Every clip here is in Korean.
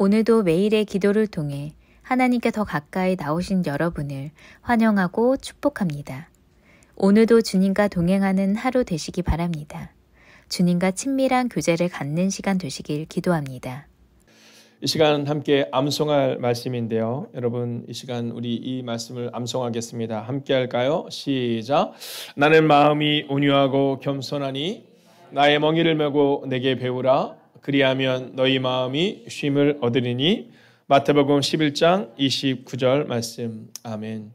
오늘도 매일의 기도를 통해 하나님께 더 가까이 나오신 여러분을 환영하고 축복합니다. 오늘도 주님과 동행하는 하루 되시기 바랍니다. 주님과 친밀한 교제를 갖는 시간 되시길 기도합니다. 이 시간 함께 암송할 말씀인데요. 여러분, 이 시간 우리 이 말씀을 암송하겠습니다. 함께 할까요? 시작. 나는 마음이 온유하고 겸손하니 나의 멍에를 메고 내게 배우라. 그리하면 너희 마음이 쉼을 얻으리니. 마태복음 11장 29절 말씀. 아멘.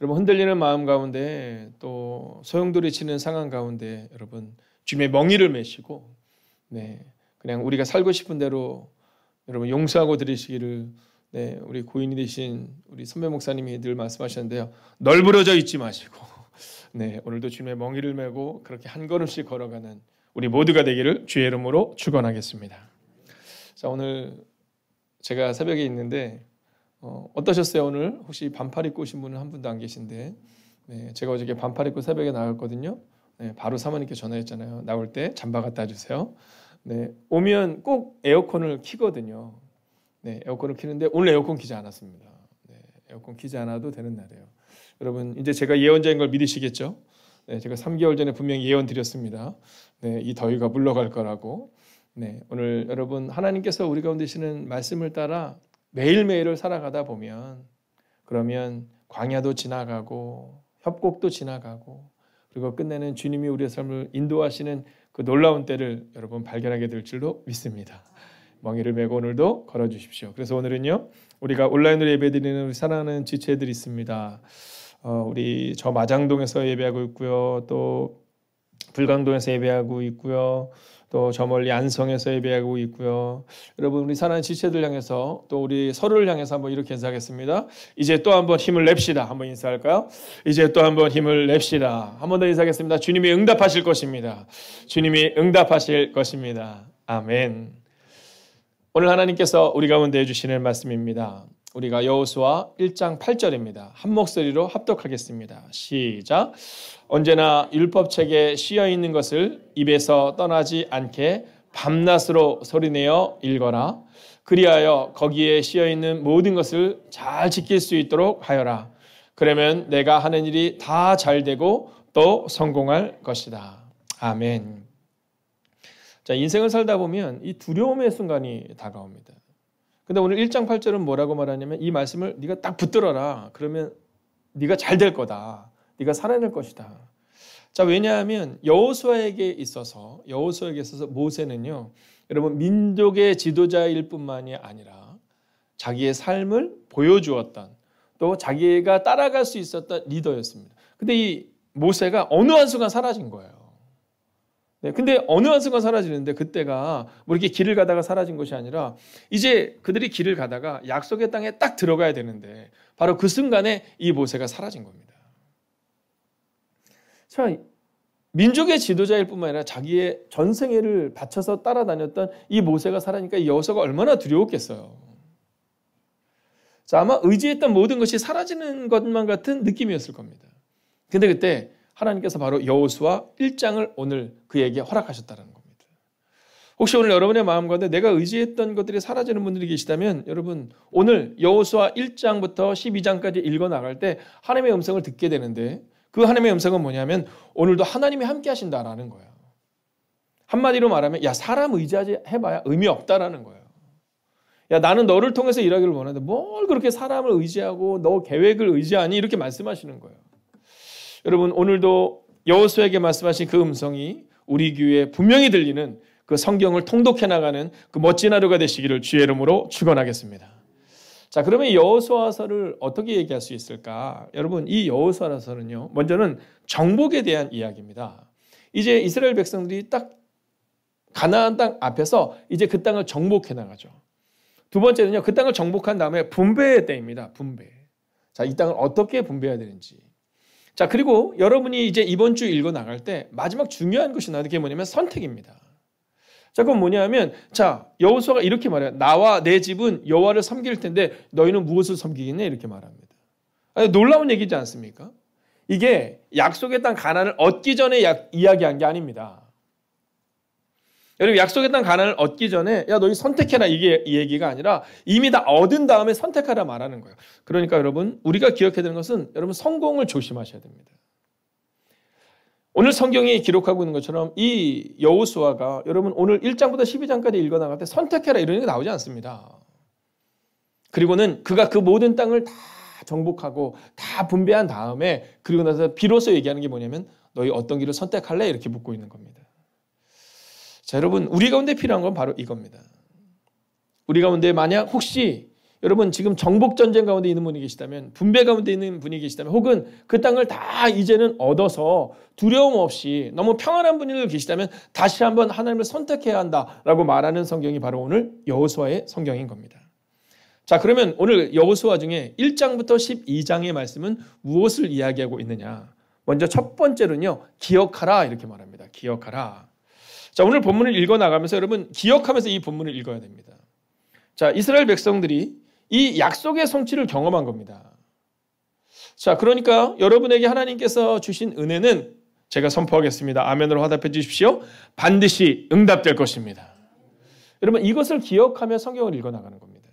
여러분, 흔들리는 마음 가운데 또 소용돌이치는 상황 가운데 여러분 주님의 멍에를 메시고 그냥 우리가 살고 싶은 대로 여러분 용서하고 들으시기를 우리 고인이 되신 우리 선배 목사님이 늘 말씀하셨는데요. 널브러져 있지 마시고 오늘도 주님의 멍에를 메고 그렇게 한 걸음씩 걸어가는 우리 모두가 되기를 주의 이름으로 축원하겠습니다. 자, 오늘 제가 새벽에 있는데 어떠셨어요? 오늘 혹시 반팔 입고 오신 분은 한 분도 안 계신데 제가 어저께 반팔 입고 새벽에 나갔거든요. 바로 사모님께 전화했잖아요. 나올 때 잠바 갖다 주세요. 오면 꼭 에어컨을 켜거든요. 에어컨을 켜는데 오늘 에어컨 켜지 않았습니다. 에어컨 켜지 않아도 되는 날이에요. 여러분, 이제 제가 예언자인 걸 믿으시겠죠? 제가 3개월 전에 분명히 예언 드렸습니다. 이 더위가 물러갈 거라고. 오늘 여러분, 하나님께서 우리 가운데 계시는 말씀을 따라 매일매일을 살아가다 보면 그러면 광야도 지나가고 협곡도 지나가고 그리고 끝내는 주님이 우리의 삶을 인도하시는 그 놀라운 때를 여러분 발견하게 될 줄로 믿습니다. 멍에를 메고 오늘도 걸어주십시오. 그래서 오늘은요, 우리가 온라인으로 예배드리는 우리 사랑하는 지체들이 있습니다. 우리 저 마장동에서 예배하고 있고요. 또 불광동에서 예배하고 있고요. 또 저 멀리 안성에서 예배하고 있고요. 여러분, 우리 사랑하는 지체들 향해서 또 우리 서로를 향해서 한번 이렇게 인사하겠습니다. 이제 또 한번 힘을 냅시다. 한번 인사할까요? 이제 또 한번 힘을 냅시다. 한 번 더 인사하겠습니다. 주님이 응답하실 것입니다. 주님이 응답하실 것입니다. 아멘. 오늘 하나님께서 우리 가운데 해주시는 말씀입니다. 우리가 여호수아 1장 8절입니다. 한 목소리로 합독하겠습니다. 시작. 언제나 율법책에 씌어있는 것을 입에서 떠나지 않게 밤낮으로 소리내어 읽어라. 그리하여 거기에 씌어있는 모든 것을 잘 지킬 수 있도록 하여라. 그러면 내가 하는 일이 다 잘되고 또 성공할 것이다. 아멘. 자, 인생을 살다 보면 이 두려움의 순간이 다가옵니다. 근데 오늘 1장 8절은 뭐라고 말하냐면 이 말씀을 네가 딱 붙들어라. 그러면 네가 잘 될 거다. 네가 살아낼 것이다. 자, 왜냐하면 여호수아에게 있어서 모세는요, 여러분 민족의 지도자일 뿐만이 아니라 자기의 삶을 보여주었던 또 자기가 따라갈 수 있었던 리더였습니다. 근데 이 모세가 어느 한순간 사라진 거예요. 근데 어느 한순간 사라지는데 그때가 뭐 이렇게 길을 가다가 사라진 것이 아니라 이제 그들이 길을 가다가 약속의 땅에 딱 들어가야 되는데 바로 그 순간에 이 모세가 사라진 겁니다. 자, 민족의 지도자일 뿐만 아니라 자기의 전생애를 바쳐서 따라다녔던 이 모세가 사라지니까 이 여호수아가 얼마나 두려웠겠어요. 자, 아마 의지했던 모든 것이 사라지는 것만 같은 느낌이었을 겁니다. 근데 그때 하나님께서 바로 여호수아 1장을 오늘 그에게 허락하셨다는 겁니다. 혹시 오늘 여러분의 마음 가운데 내가 의지했던 것들이 사라지는 분들이 계시다면 여러분 오늘 여호수아 1장부터 12장까지 읽어나갈 때 하나님의 음성을 듣게 되는데 그 하나님의 음성은 뭐냐면 오늘도 하나님이 함께 하신다라는 거예요. 한마디로 말하면 야, 사람 의지하지 해봐야 의미 없다라는 거예요. 야, 나는 너를 통해서 일하기를 원하는데 뭘 그렇게 사람을 의지하고 너 계획을 의지하니 이렇게 말씀하시는 거예요. 여러분, 오늘도 여호수아에게 말씀하신 그 음성이 우리 귀에 분명히 들리는 그 성경을 통독해 나가는 그 멋진 하루가 되시기를 주의 이름으로 축원하겠습니다. 자, 그러면 여호수아서를 어떻게 얘기할 수 있을까? 여러분, 이 여호수아서는요, 먼저는 정복에 대한 이야기입니다. 이제 이스라엘 백성들이 딱 가나안 땅 앞에서 이제 그 땅을 정복해 나가죠. 두 번째는요, 그 땅을 정복한 다음에 분배의 때입니다. 분배. 자, 이 땅을 어떻게 분배해야 되는지. 자, 그리고 여러분이 이제 이번 주 읽어 나갈 때 마지막 중요한 것이 나오는 게 뭐냐면 선택입니다. 자, 그건 뭐냐면 자, 여호수아가 이렇게 말해요. 나와 내 집은 여호와를 섬길 텐데 너희는 무엇을 섬기겠냐 이렇게 말합니다. 아니, 놀라운 얘기지 않습니까? 이게 약속의 땅 가나안을 얻기 전에 이야기한 게 아닙니다. 여러분 약속의 땅 가나안을 얻기 전에 야 너희 선택해라 이게 이 얘기가 아니라 이미 다 얻은 다음에 선택하라 말하는 거예요. 그러니까 여러분 우리가 기억해야 되는 것은 여러분 성공을 조심하셔야 됩니다. 오늘 성경이 기록하고 있는 것처럼 이 여호수아가 여러분 오늘 1장부터 12장까지 읽어나갈 때 선택해라 이런 게 나오지 않습니다. 그리고는 그가 그 모든 땅을 다 정복하고 다 분배한 다음에 그리고 나서 비로소 얘기하는 게 뭐냐면 너희 어떤 길을 선택할래? 이렇게 묻고 있는 겁니다. 자, 여러분 우리 가운데 필요한 건 바로 이겁니다. 우리 가운데 만약 혹시 여러분 지금 정복전쟁 가운데 있는 분이 계시다면 분배 가운데 있는 분이 계시다면 혹은 그 땅을 다 이제는 얻어서 두려움 없이 너무 평안한 분이 계시다면 다시 한번 하나님을 선택해야 한다라고 말하는 성경이 바로 오늘 여호수아의 성경인 겁니다. 자, 그러면 오늘 여호수아 중에 1장부터 12장의 말씀은 무엇을 이야기하고 있느냐? 먼저 첫 번째로는요. 기억하라 이렇게 말합니다. 기억하라. 자, 오늘 본문을 읽어나가면서 여러분 기억하면서 이 본문을 읽어야 됩니다. 자, 이스라엘 백성들이 이 약속의 성취를 경험한 겁니다. 자, 그러니까 여러분에게 하나님께서 주신 은혜는 제가 선포하겠습니다. 아멘으로 화답해 주십시오. 반드시 응답될 것입니다. 여러분 이것을 기억하며 성경을 읽어나가는 겁니다.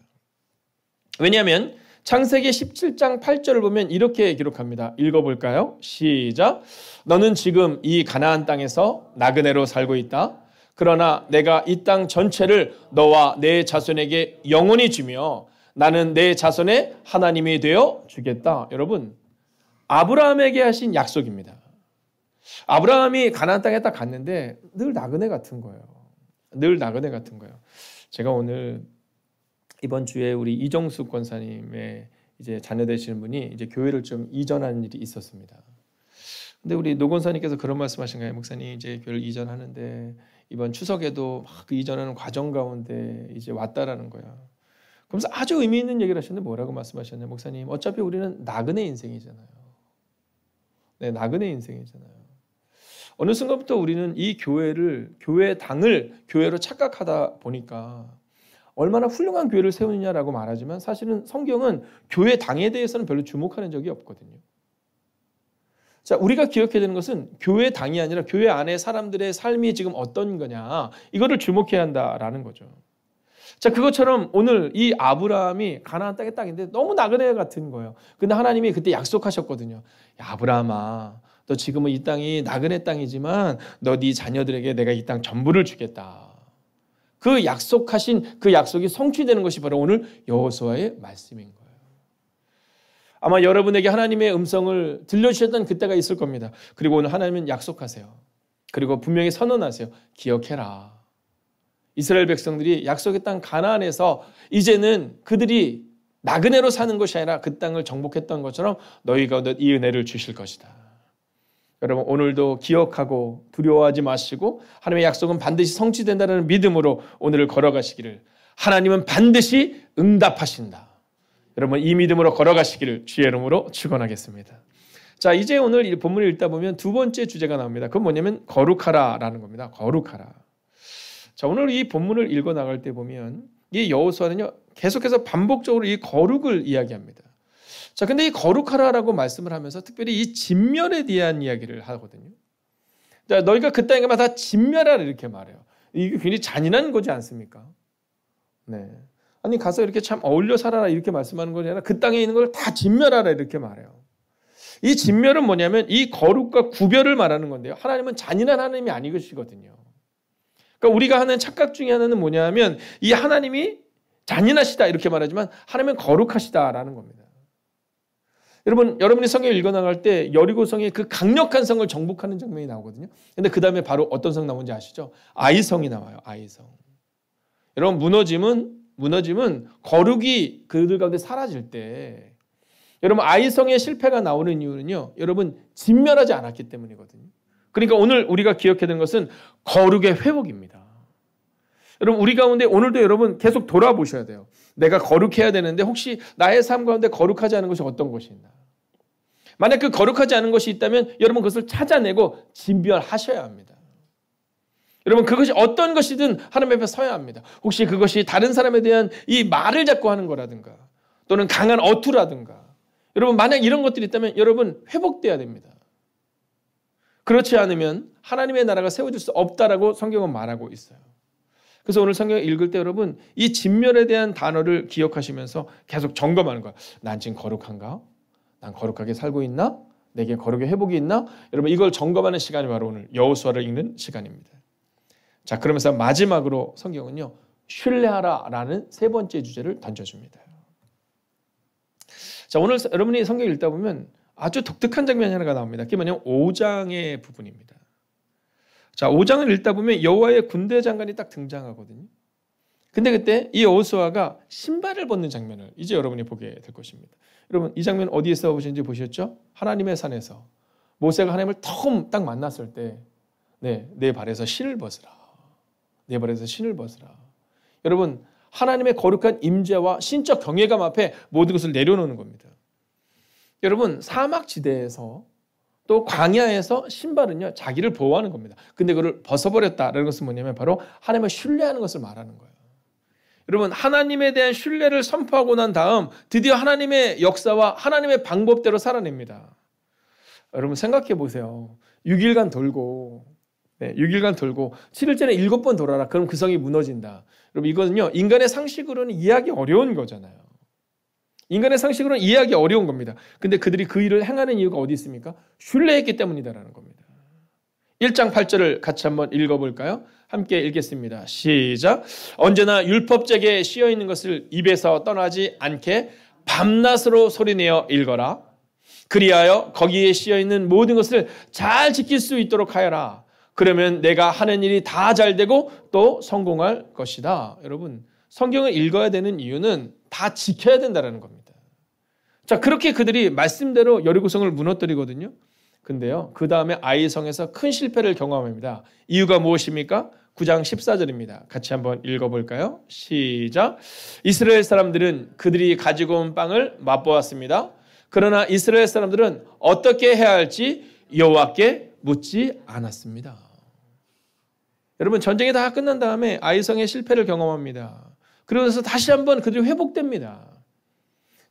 왜냐하면 창세기 17장 8절을 보면 이렇게 기록합니다. 읽어볼까요? 시작. 너는 지금 이 가나안 땅에서 나그네로 살고 있다. 그러나 내가 이 땅 전체를 너와 내 자손에게 영원히 주며 나는 내 자손의 하나님이 되어 주겠다. 여러분 아브라함에게 하신 약속입니다. 아브라함이 가나안 땅에 딱 갔는데 늘 나그네 같은 거예요. 늘 나그네 같은 거예요. 제가 오늘 이번 주에 우리 이정숙 권사님의 이제 자녀 되시는 분이 이제 교회를 좀 이전하는 일이 있었습니다. 근데 우리 노 권사님께서 그런 말씀하신 거예요. 목사님 이제 교회를 이전하는데 이번 추석에도 막 그 이전하는 과정 가운데 이제 왔다라는 거야. 그러면서 아주 의미 있는 얘기를 하셨는데 뭐라고 말씀하셨냐면 목사님 어차피 우리는 나그네 인생이잖아요. 네, 나그네 인생이잖아요. 어느 순간부터 우리는 이 교회 당을 교회로 착각하다 보니까 얼마나 훌륭한 교회를 세우느냐라고 말하지만 사실은 성경은 교회 당에 대해서는 별로 주목하는 적이 없거든요. 자, 우리가 기억해야 되는 것은 교회 당이 아니라 교회 안에 사람들의 삶이 지금 어떤 거냐 이거를 주목해야 한다라는 거죠. 자, 그것처럼 오늘 이 아브라함이 가나안 땅의 땅인데 너무 나그네 같은 거예요. 근데 하나님이 그때 약속하셨거든요. 야, 아브라함아, 너 지금은 이 땅이 나그네 땅이지만 너 네 자녀들에게 내가 이 땅 전부를 주겠다. 그 약속하신 그 약속이 성취되는 것이 바로 오늘 여호수아의 말씀인 거예요. 아마 여러분에게 하나님의 음성을 들려주셨던 그때가 있을 겁니다. 그리고 오늘 하나님은 약속하세요. 그리고 분명히 선언하세요. 기억해라. 이스라엘 백성들이 약속의 땅 가나안에서 이제는 그들이 나그네로 사는 것이 아니라 그 땅을 정복했던 것처럼 너희가 이 은혜를 주실 것이다. 여러분 오늘도 기억하고 두려워하지 마시고 하나님의 약속은 반드시 성취된다는 믿음으로 오늘을 걸어가시기를 하나님은 반드시 응답하신다. 여러분 이 믿음으로 걸어가시기를 주의 이름으로 축원하겠습니다. 자, 이제 오늘 이 본문을 읽다 보면 두 번째 주제가 나옵니다. 그건 뭐냐면 거룩하라라는 겁니다. 거룩하라. 자, 오늘 이 본문을 읽어 나갈 때 보면 이 여호수아는요 계속해서 반복적으로 이 거룩을 이야기합니다. 자, 근데 이 거룩하라라고 말씀을 하면서 특별히 이 진멸에 대한 이야기를 하거든요. 자, 너희가 그 땅에 가면 다 진멸하라 이렇게 말해요. 이게 굉장히 잔인한 거지 않습니까? 네. 아니 가서 이렇게 참 어울려 살아라 이렇게 말씀하는 것이 아니라 그 땅에 있는 걸 다 진멸하라 이렇게 말해요. 이 진멸은 뭐냐면 이 거룩과 구별을 말하는 건데요. 하나님은 잔인한 하나님이 아니시거든요. 그러니까 우리가 하는 착각 중에 하나는 뭐냐면 이 하나님이 잔인하시다 이렇게 말하지만 하나님은 거룩하시다라는 겁니다. 여러분, 여러분이 성경을 읽어나갈 때 여리고성의 그 강력한 성을 정복하는 장면이 나오거든요. 근데 그 다음에 바로 어떤 성 나오는지 아시죠? 아이성이 나와요. 아이성. 여러분 무너짐은 거룩이 그들 가운데 사라질 때 여러분 아이성의 실패가 나오는 이유는요. 여러분 진멸하지 않았기 때문이거든요. 그러니까 오늘 우리가 기억해야 되는 것은 거룩의 회복입니다. 여러분 우리 가운데 오늘도 여러분 계속 돌아보셔야 돼요. 내가 거룩해야 되는데 혹시 나의 삶 가운데 거룩하지 않은 것이 어떤 것이 있나. 만약 그 거룩하지 않은 것이 있다면 여러분 그것을 찾아내고 진별하셔야 합니다. 여러분 그것이 어떤 것이든 하나님 앞에 서야 합니다. 혹시 그것이 다른 사람에 대한 이 말을 자꾸 하는 거라든가 또는 강한 어투라든가 여러분 만약 이런 것들이 있다면 여러분 회복돼야 됩니다. 그렇지 않으면 하나님의 나라가 세워질 수 없다라고 성경은 말하고 있어요. 그래서 오늘 성경 읽을 때 여러분 이 진멸에 대한 단어를 기억하시면서 계속 점검하는 거야. 난 지금 거룩한가? 난 거룩하게 살고 있나? 내게 거룩의 회복이 있나? 여러분 이걸 점검하는 시간이 바로 오늘 여호수아를 읽는 시간입니다. 자, 그러면서 마지막으로 성경은요. 신뢰하라라는 세 번째 주제를 던져줍니다. 자, 오늘 여러분이 성경 읽다 보면 아주 독특한 장면이 하나가 나옵니다. 그게 뭐냐면 5장의 부분입니다. 자, 5장을 읽다 보면 여호와의 군대 장관이 딱 등장하거든요. 근데 그때 이 여호수아가 신발을 벗는 장면을 이제 여러분이 보게 될 것입니다. 여러분 이 장면 어디에서 보시는지 보셨죠? 하나님의 산에서 모세가 하나님을 처음 딱 만났을 때 내 발에서 신을 벗으라. 내 발에서 신을 벗으라. 여러분 하나님의 거룩한 임재와 신적 경외감 앞에 모든 것을 내려놓는 겁니다. 여러분 사막지대에서 또 광야에서 신발은요 자기를 보호하는 겁니다. 근데 그걸 벗어버렸다라는 것은 뭐냐면 바로 하나님을 신뢰하는 것을 말하는 거예요. 여러분 하나님에 대한 신뢰를 선포하고 난 다음 드디어 하나님의 역사와 하나님의 방법대로 살아냅니다. 여러분 생각해 보세요. 6일간 돌고 6일간 돌고 7일째는 7번 돌아라. 그럼 그 성이 무너진다. 여러분 이거는요 인간의 상식으로는 이해하기 어려운 거잖아요. 인간의 상식으로는 이해하기 어려운 겁니다. 근데 그들이 그 일을 행하는 이유가 어디 있습니까? 신뢰했기 때문이다라는 겁니다. 1장 8절을 같이 한번 읽어볼까요? 함께 읽겠습니다. 시작. 언제나 율법책에 씌어있는 것을 입에서 떠나지 않게 밤낮으로 소리내어 읽어라. 그리하여 거기에 씌어있는 모든 것을 잘 지킬 수 있도록 하여라. 그러면 내가 하는 일이 다 잘되고 또 성공할 것이다. 여러분 성경을 읽어야 되는 이유는 다 지켜야 된다는 겁니다. 자, 그렇게 그들이 말씀대로 여리고성을 무너뜨리거든요. 근데요, 그 다음에 아이성에서 큰 실패를 경험합니다. 이유가 무엇입니까? 9장 14절입니다. 같이 한번 읽어볼까요? 시작. 이스라엘 사람들은 그들이 가지고 온 빵을 맛보았습니다. 그러나 이스라엘 사람들은 어떻게 해야 할지 여호와께 묻지 않았습니다. 여러분 전쟁이 다 끝난 다음에 아이성의 실패를 경험합니다. 그러면서 다시 한번 그들이 회복됩니다.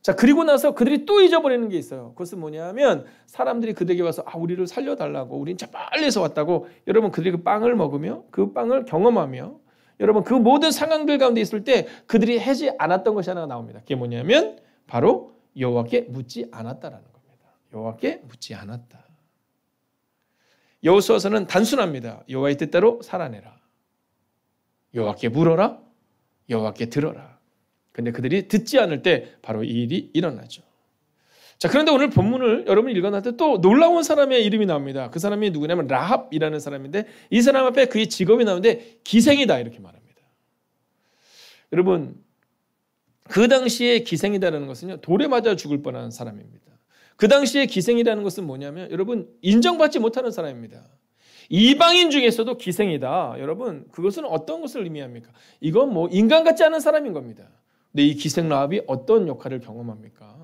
자, 그리고 나서 그들이 또 잊어버리는 게 있어요. 그것은 뭐냐면 사람들이 그들에게 와서 우리를 살려달라고, 우린 참 멀리서 왔다고. 여러분 그들이 그 빵을 먹으며 그 빵을 경험하며 여러분 그 모든 상황들 가운데 있을 때 그들이 하지 않았던 것이 하나가 나옵니다. 그게 뭐냐면 바로 여호와께 묻지 않았다라는 겁니다. 여호와께 묻지 않았다. 여호수아서는 단순합니다. 여호와의 뜻대로 살아내라. 여호와께 물어라. 여호와께 들어라. 근데 그들이 듣지 않을 때 바로 이 일이 일어나죠. 자, 그런데 오늘 본문을 여러분이 읽어놨을 때 또 놀라운 사람의 이름이 나옵니다. 그 사람이 누구냐면 라합이라는 사람인데 이 사람 앞에 그의 직업이 나오는데 기생이다 이렇게 말합니다. 여러분 그 당시에 기생이다라는 것은요 돌에 맞아 죽을 뻔한 사람입니다. 그 당시에 기생이라는 것은 뭐냐면 여러분 인정받지 못하는 사람입니다. 이방인 중에서도 기생이다. 여러분 그것은 어떤 것을 의미합니까? 이건 뭐 인간 같지 않은 사람인 겁니다. 근데 이 기생 라합이 어떤 역할을 경험합니까?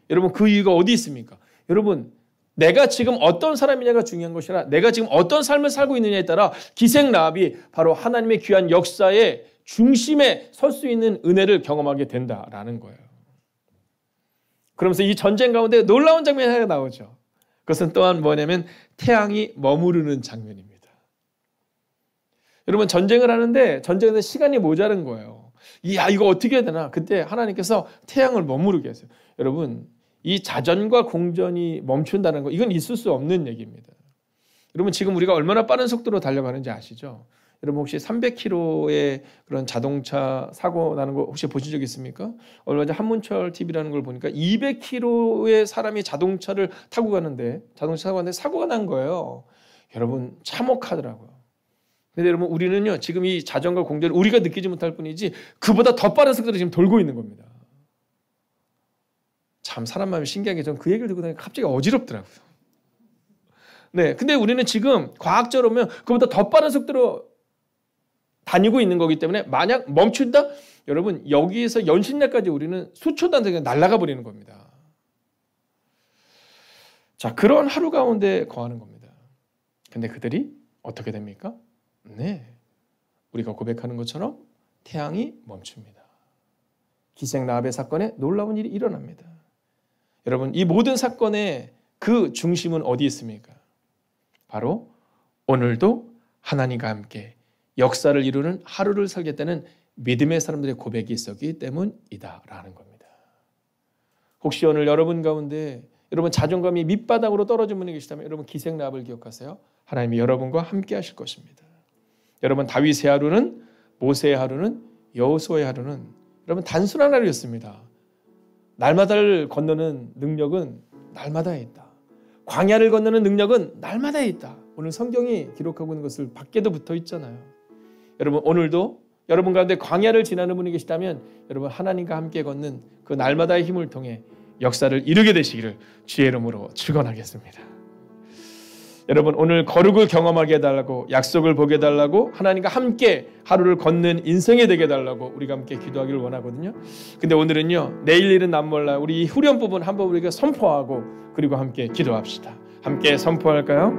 여러분 그 이유가 어디 있습니까? 여러분 내가 지금 어떤 사람이냐가 중요한 것이 아니라 내가 지금 어떤 삶을 살고 있느냐에 따라 기생 라합이 바로 하나님의 귀한 역사의 중심에 설 수 있는 은혜를 경험하게 된다라는 거예요. 그러면서 이 전쟁 가운데 놀라운 장면이 하나 나오죠. 그것은 또한 뭐냐면 태양이 머무르는 장면입니다. 여러분 전쟁을 하는데 전쟁에서 시간이 모자란 거예요. 이야 이거 어떻게 해야 되나? 그때 하나님께서 태양을 머무르게 했어요. 여러분 이 자전과 공전이 멈춘다는 거 이건 있을 수 없는 얘기입니다. 여러분 지금 우리가 얼마나 빠른 속도로 달려가는지 아시죠? 여러분 혹시 300km의 그런 자동차 사고 나는 거 혹시 보신 적 있습니까? 얼마 전에 한문철 TV라는 걸 보니까 200km의 사람이 자동차를 타고 가는데 자동차 사고 갔는데 사고가 난 거예요. 여러분 참혹하더라고요. 근데 여러분 우리는요 지금 이 자전거 공전을 우리가 느끼지 못할 뿐이지 그보다 더 빠른 속도로 지금 돌고 있는 겁니다. 참 사람 마음이 신기한 게 전 그 얘기를 듣고 나니까 갑자기 어지럽더라고요. 네, 근데 우리는 지금 과학적으로 보면 그보다 더 빠른 속도로 다니고 있는 거기 때문에 만약 멈춘다? 여러분 여기에서 연신내까지 우리는 수초 단위가 날아가 버리는 겁니다. 자, 그런 하루 가운데 거하는 겁니다. 근데 그들이 어떻게 됩니까? 네, 우리가 고백하는 것처럼 태양이 멈춥니다. 기생 라합의 사건에 놀라운 일이 일어납니다. 여러분 이 모든 사건의 그 중심은 어디 있습니까? 바로 오늘도 하나님과 함께 역사를 이루는 하루를 살겠다는 믿음의 사람들의 고백이 있었기 때문이다라는 겁니다. 혹시 오늘 여러분 가운데 여러분 자존감이 밑바닥으로 떨어진 분이 계시다면 여러분 기생라합을 기억하세요. 하나님이 여러분과 함께 하실 것입니다. 여러분 다윗의 하루는, 모세의 하루는, 여호수아의 하루는 여러분 단순한 하루였습니다. 날마다를 건너는 능력은 날마다에 있다. 광야를 건너는 능력은 날마다에 있다. 오늘 성경이 기록하고 있는 것을 밖에도 붙어 있잖아요. 여러분 오늘도 여러분 가운데 광야를 지나는 분이 계시다면 여러분 하나님과 함께 걷는 그 날마다의 힘을 통해 역사를 이루게 되시기를 주의 이름으로 축원하겠습니다. 여러분 오늘 거룩을 경험하게 해달라고, 약속을 보게 해달라고, 하나님과 함께 하루를 걷는 인생이 되게 해달라고 우리가 함께 기도하기를 원하거든요. 근데 오늘은요, 내일 일은 남 몰라. 우리 이 후렴 부분 한번 우리가 선포하고 그리고 함께 기도합시다. 함께 선포할까요?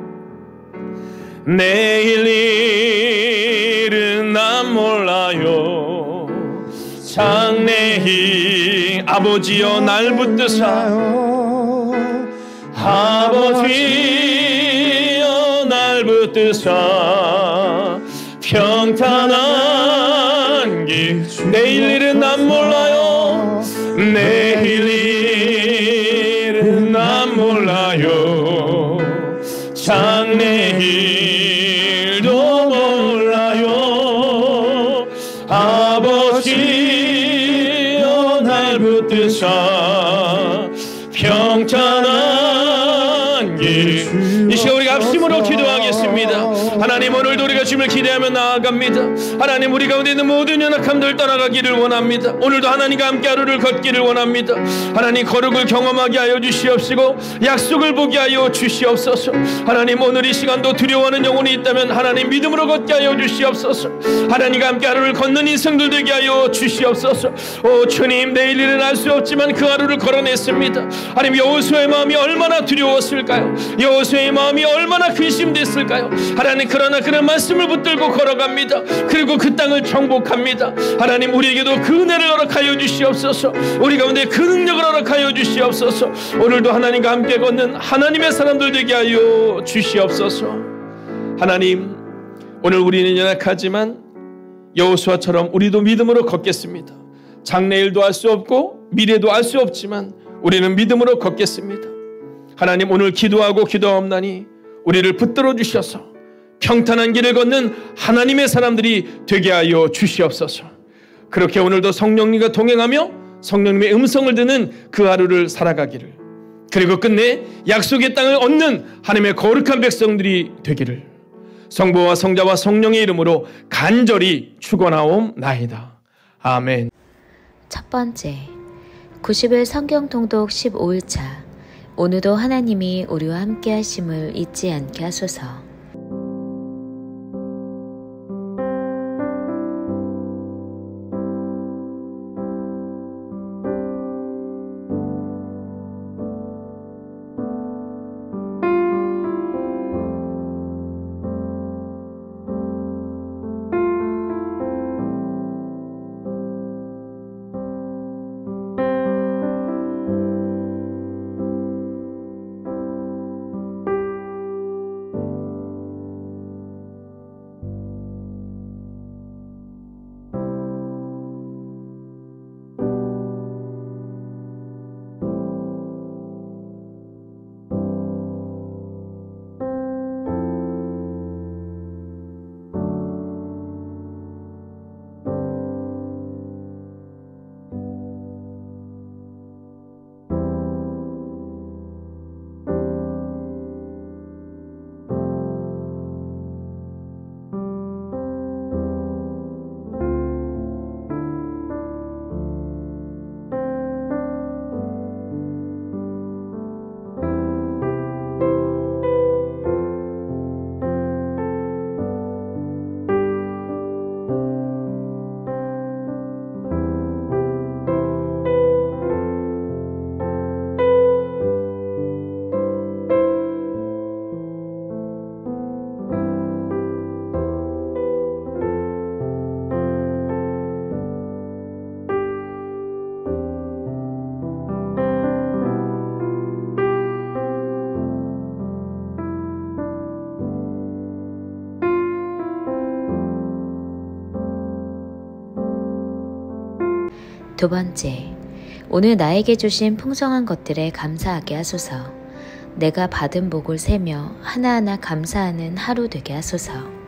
내일 일은 남 몰라요. 장래희 아버지여 날 붙드사, 아버지여 날 붙드사 평탄한 길. 내일 일은 난 몰라요. 내일 일은 난 몰라요. 장래일도 몰라요. 아버지여 날 붙드사 평탄한 길. 이 시간 우리가 합심으로 기도하겠습니다. 하나님 오늘도 우리가 주님을 기대하며 나아갑니다. 하나님 우리 가운데 있는 모든 연약함들 떠나가기를 원합니다. 오늘도 하나님과 함께 하루를 걷기를 원합니다. 하나님 거룩을 경험하게 하여 주시옵시고 약속을 보게 하여 주시옵소서. 하나님 오늘 이 시간도 두려워하는 영혼이 있다면 하나님 믿음으로 걷게 하여 주시옵소서. 하나님과 함께 하루를 걷는 인생들 되게 하여 주시옵소서. 오 주님, 내일 일은 알 수 없지만 그 하루를 걸어냈습니다. 하나님 여호수아의 마음이 얼마나 두려웠을까요? 여호수아의 마음이 얼마나 근심됐을까요? 하나님 그러나 그런 말씀을 붙들고 걸어갑니다. 그리고 그 땅을 정복합니다. 하나님 우리에게도 그 은혜를 허락하여 주시옵소서. 우리 가운데 그 능력을 허락하여 주시옵소서. 오늘도 하나님과 함께 걷는 하나님의 사람들 되게 하여 주시옵소서. 하나님 오늘 우리는 연약하지만 여호수아처럼 우리도 믿음으로 걷겠습니다. 장래일도 알 수 없고 미래도 알 수 없지만 우리는 믿음으로 걷겠습니다. 하나님 오늘 기도하고 기도하옵나니 우리를 붙들어 주셔서 평탄한 길을 걷는 하나님의 사람들이 되게 하여 주시옵소서. 그렇게 오늘도 성령님과 동행하며 성령님의 음성을 듣는 그 하루를 살아가기를, 그리고 끝내 약속의 땅을 얻는 하나님의 거룩한 백성들이 되기를 성부와 성자와 성령의 이름으로 간절히 축원하옵나이다. 아멘. 첫 번째, 90일 성경 통독 15일차. 오늘도 하나님이 우리와 함께 하심을 잊지 않게 하소서. 두 번째, 오늘 나에게 주신 풍성한 것들에 감사하게 하소서. 내가 받은 복을 세며 하나하나 감사하는 하루 되게 하소서.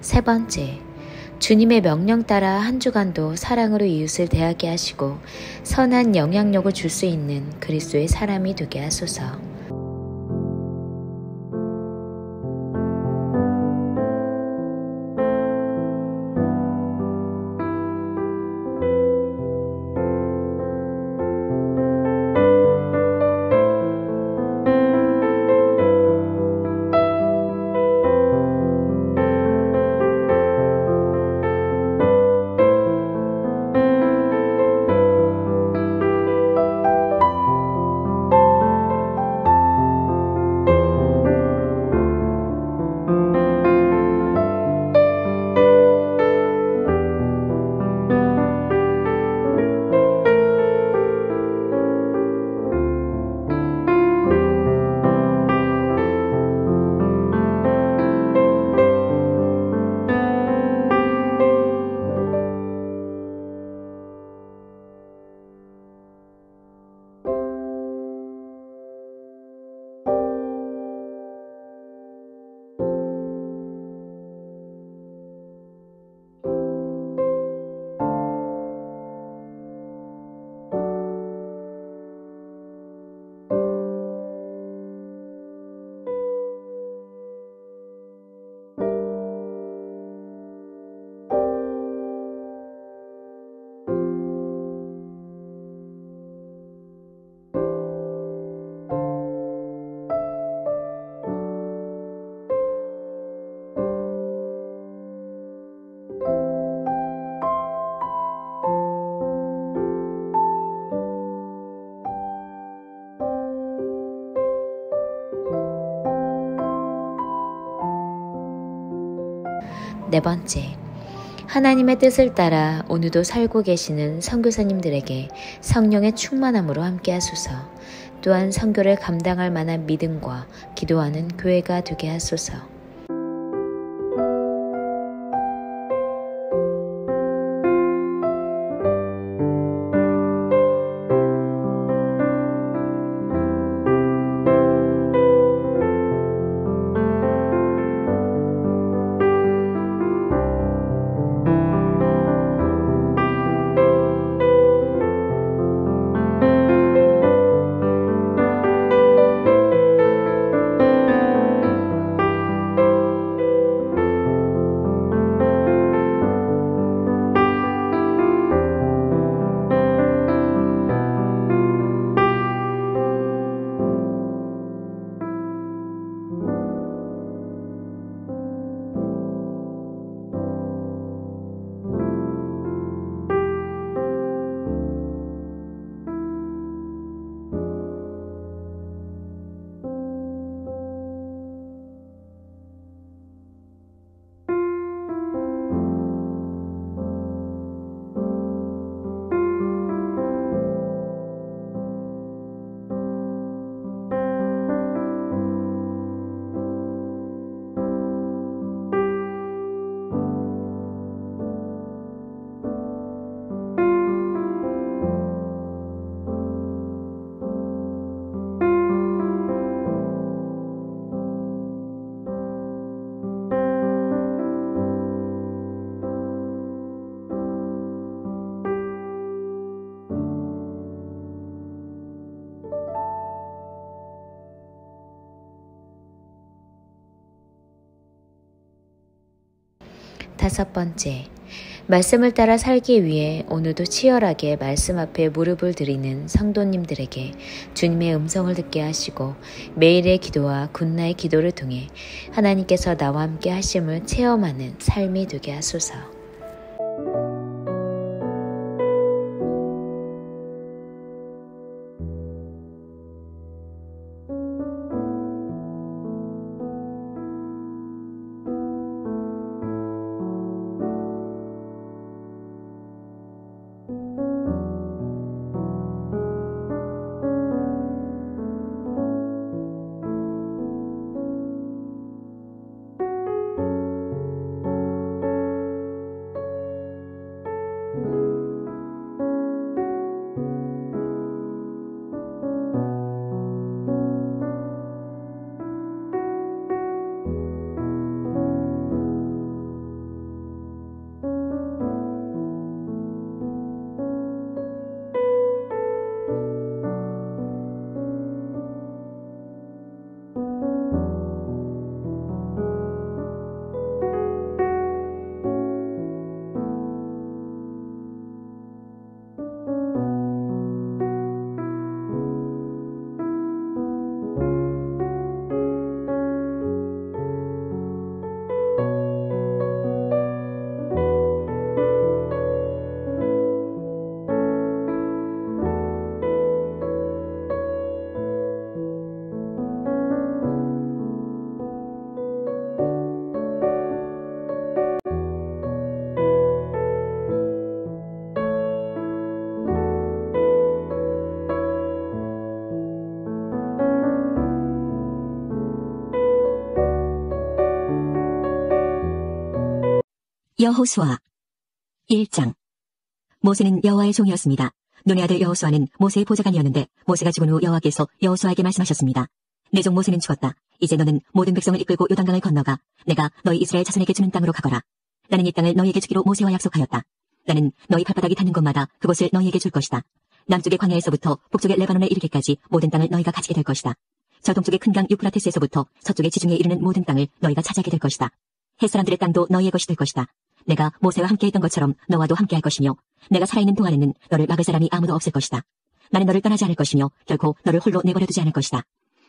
세 번째, 주님의 명령 따라 한 주간도 사랑으로 이웃을 대하게 하시고 선한 영향력을 줄 수 있는 그리스도의 사람이 되게 하소서. 네 번째, 하나님의 뜻을 따라 오늘도 살고 계시는 선교사님들에게 성령의 충만함으로 함께 하소서. 또한 선교를 감당할 만한 믿음과 기도하는 교회가 되게 하소서. 5번째, 말씀을 따라 살기 위해 오늘도 치열하게 말씀 앞에 무릎을 들이는 성도님들에게 주님의 음성을 듣게 하시고 매일의 기도와 굿나잇 기도를 통해 하나님께서 나와 함께 하심을 체험하는 삶이 되게 하소서. 여호수아 1장. 모세는 여호와의 종이었습니다. 눈의 아들 여호수아는 모세의 보좌관이었는데 모세가 죽은 후 여호와께서 여호수아에게 말씀하셨습니다. 내 종 모세는 죽었다. 이제 너는 모든 백성을 이끌고 요단강을 건너가 내가 너희 이스라엘 자손에게 주는 땅으로 가거라. 나는 이 땅을 너희에게 주기로 모세와 약속하였다. 나는 너희 발바닥이 닿는 곳마다 그곳을 너희에게 줄 것이다. 남쪽의 광야에서부터 북쪽의 레바논에 이르기까지 모든 땅을 너희가 가지게 될 것이다. 저 동쪽의 큰 강 유프라테스에서부터 서쪽의 지중해에 이르는 모든 땅을 너희가 차지하게 될 것이다. 햇사람들의 땅도 너희의 것이 될 것이다. 내가 모세와 함께했던 것처럼 너와도 함께할 것이며 내가 살아있는 동안에는 너를 막을 사람이 아무도 없을 것이다. 나는 너를 떠나지 않을 것이며 결코 너를 홀로 내버려두지 않을 것이다.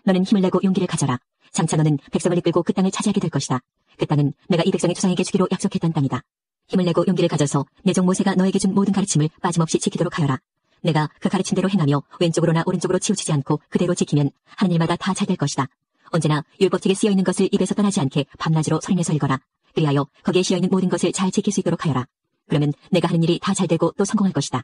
너는 힘을 내고 용기를 가져라. 장차 너는 백성을 이끌고 그 땅을 차지하게 될 것이다. 그 땅은 내가 이 백성의 조상에게 주기로 약속했던 땅이다. 힘을 내고 용기를 가져서 내 종 모세가 너에게 준 모든 가르침을 빠짐없이 지키도록 하여라. 내가 그 가르침대로 행하며 왼쪽으로나 오른쪽으로 치우치지 않고 그대로 지키면 하는 일마다 다 잘 될 것이다. 언제나 율법책에 쓰여있는 것을 입에서 떠나지 않게 밤낮으로 소리내서 읽어라. 그리하여 거기에 씌어있는 모든 것을 잘 지킬 수 있도록 하여라. 그러면 내가 하는 일이 다 잘되고 또 성공할 것이다.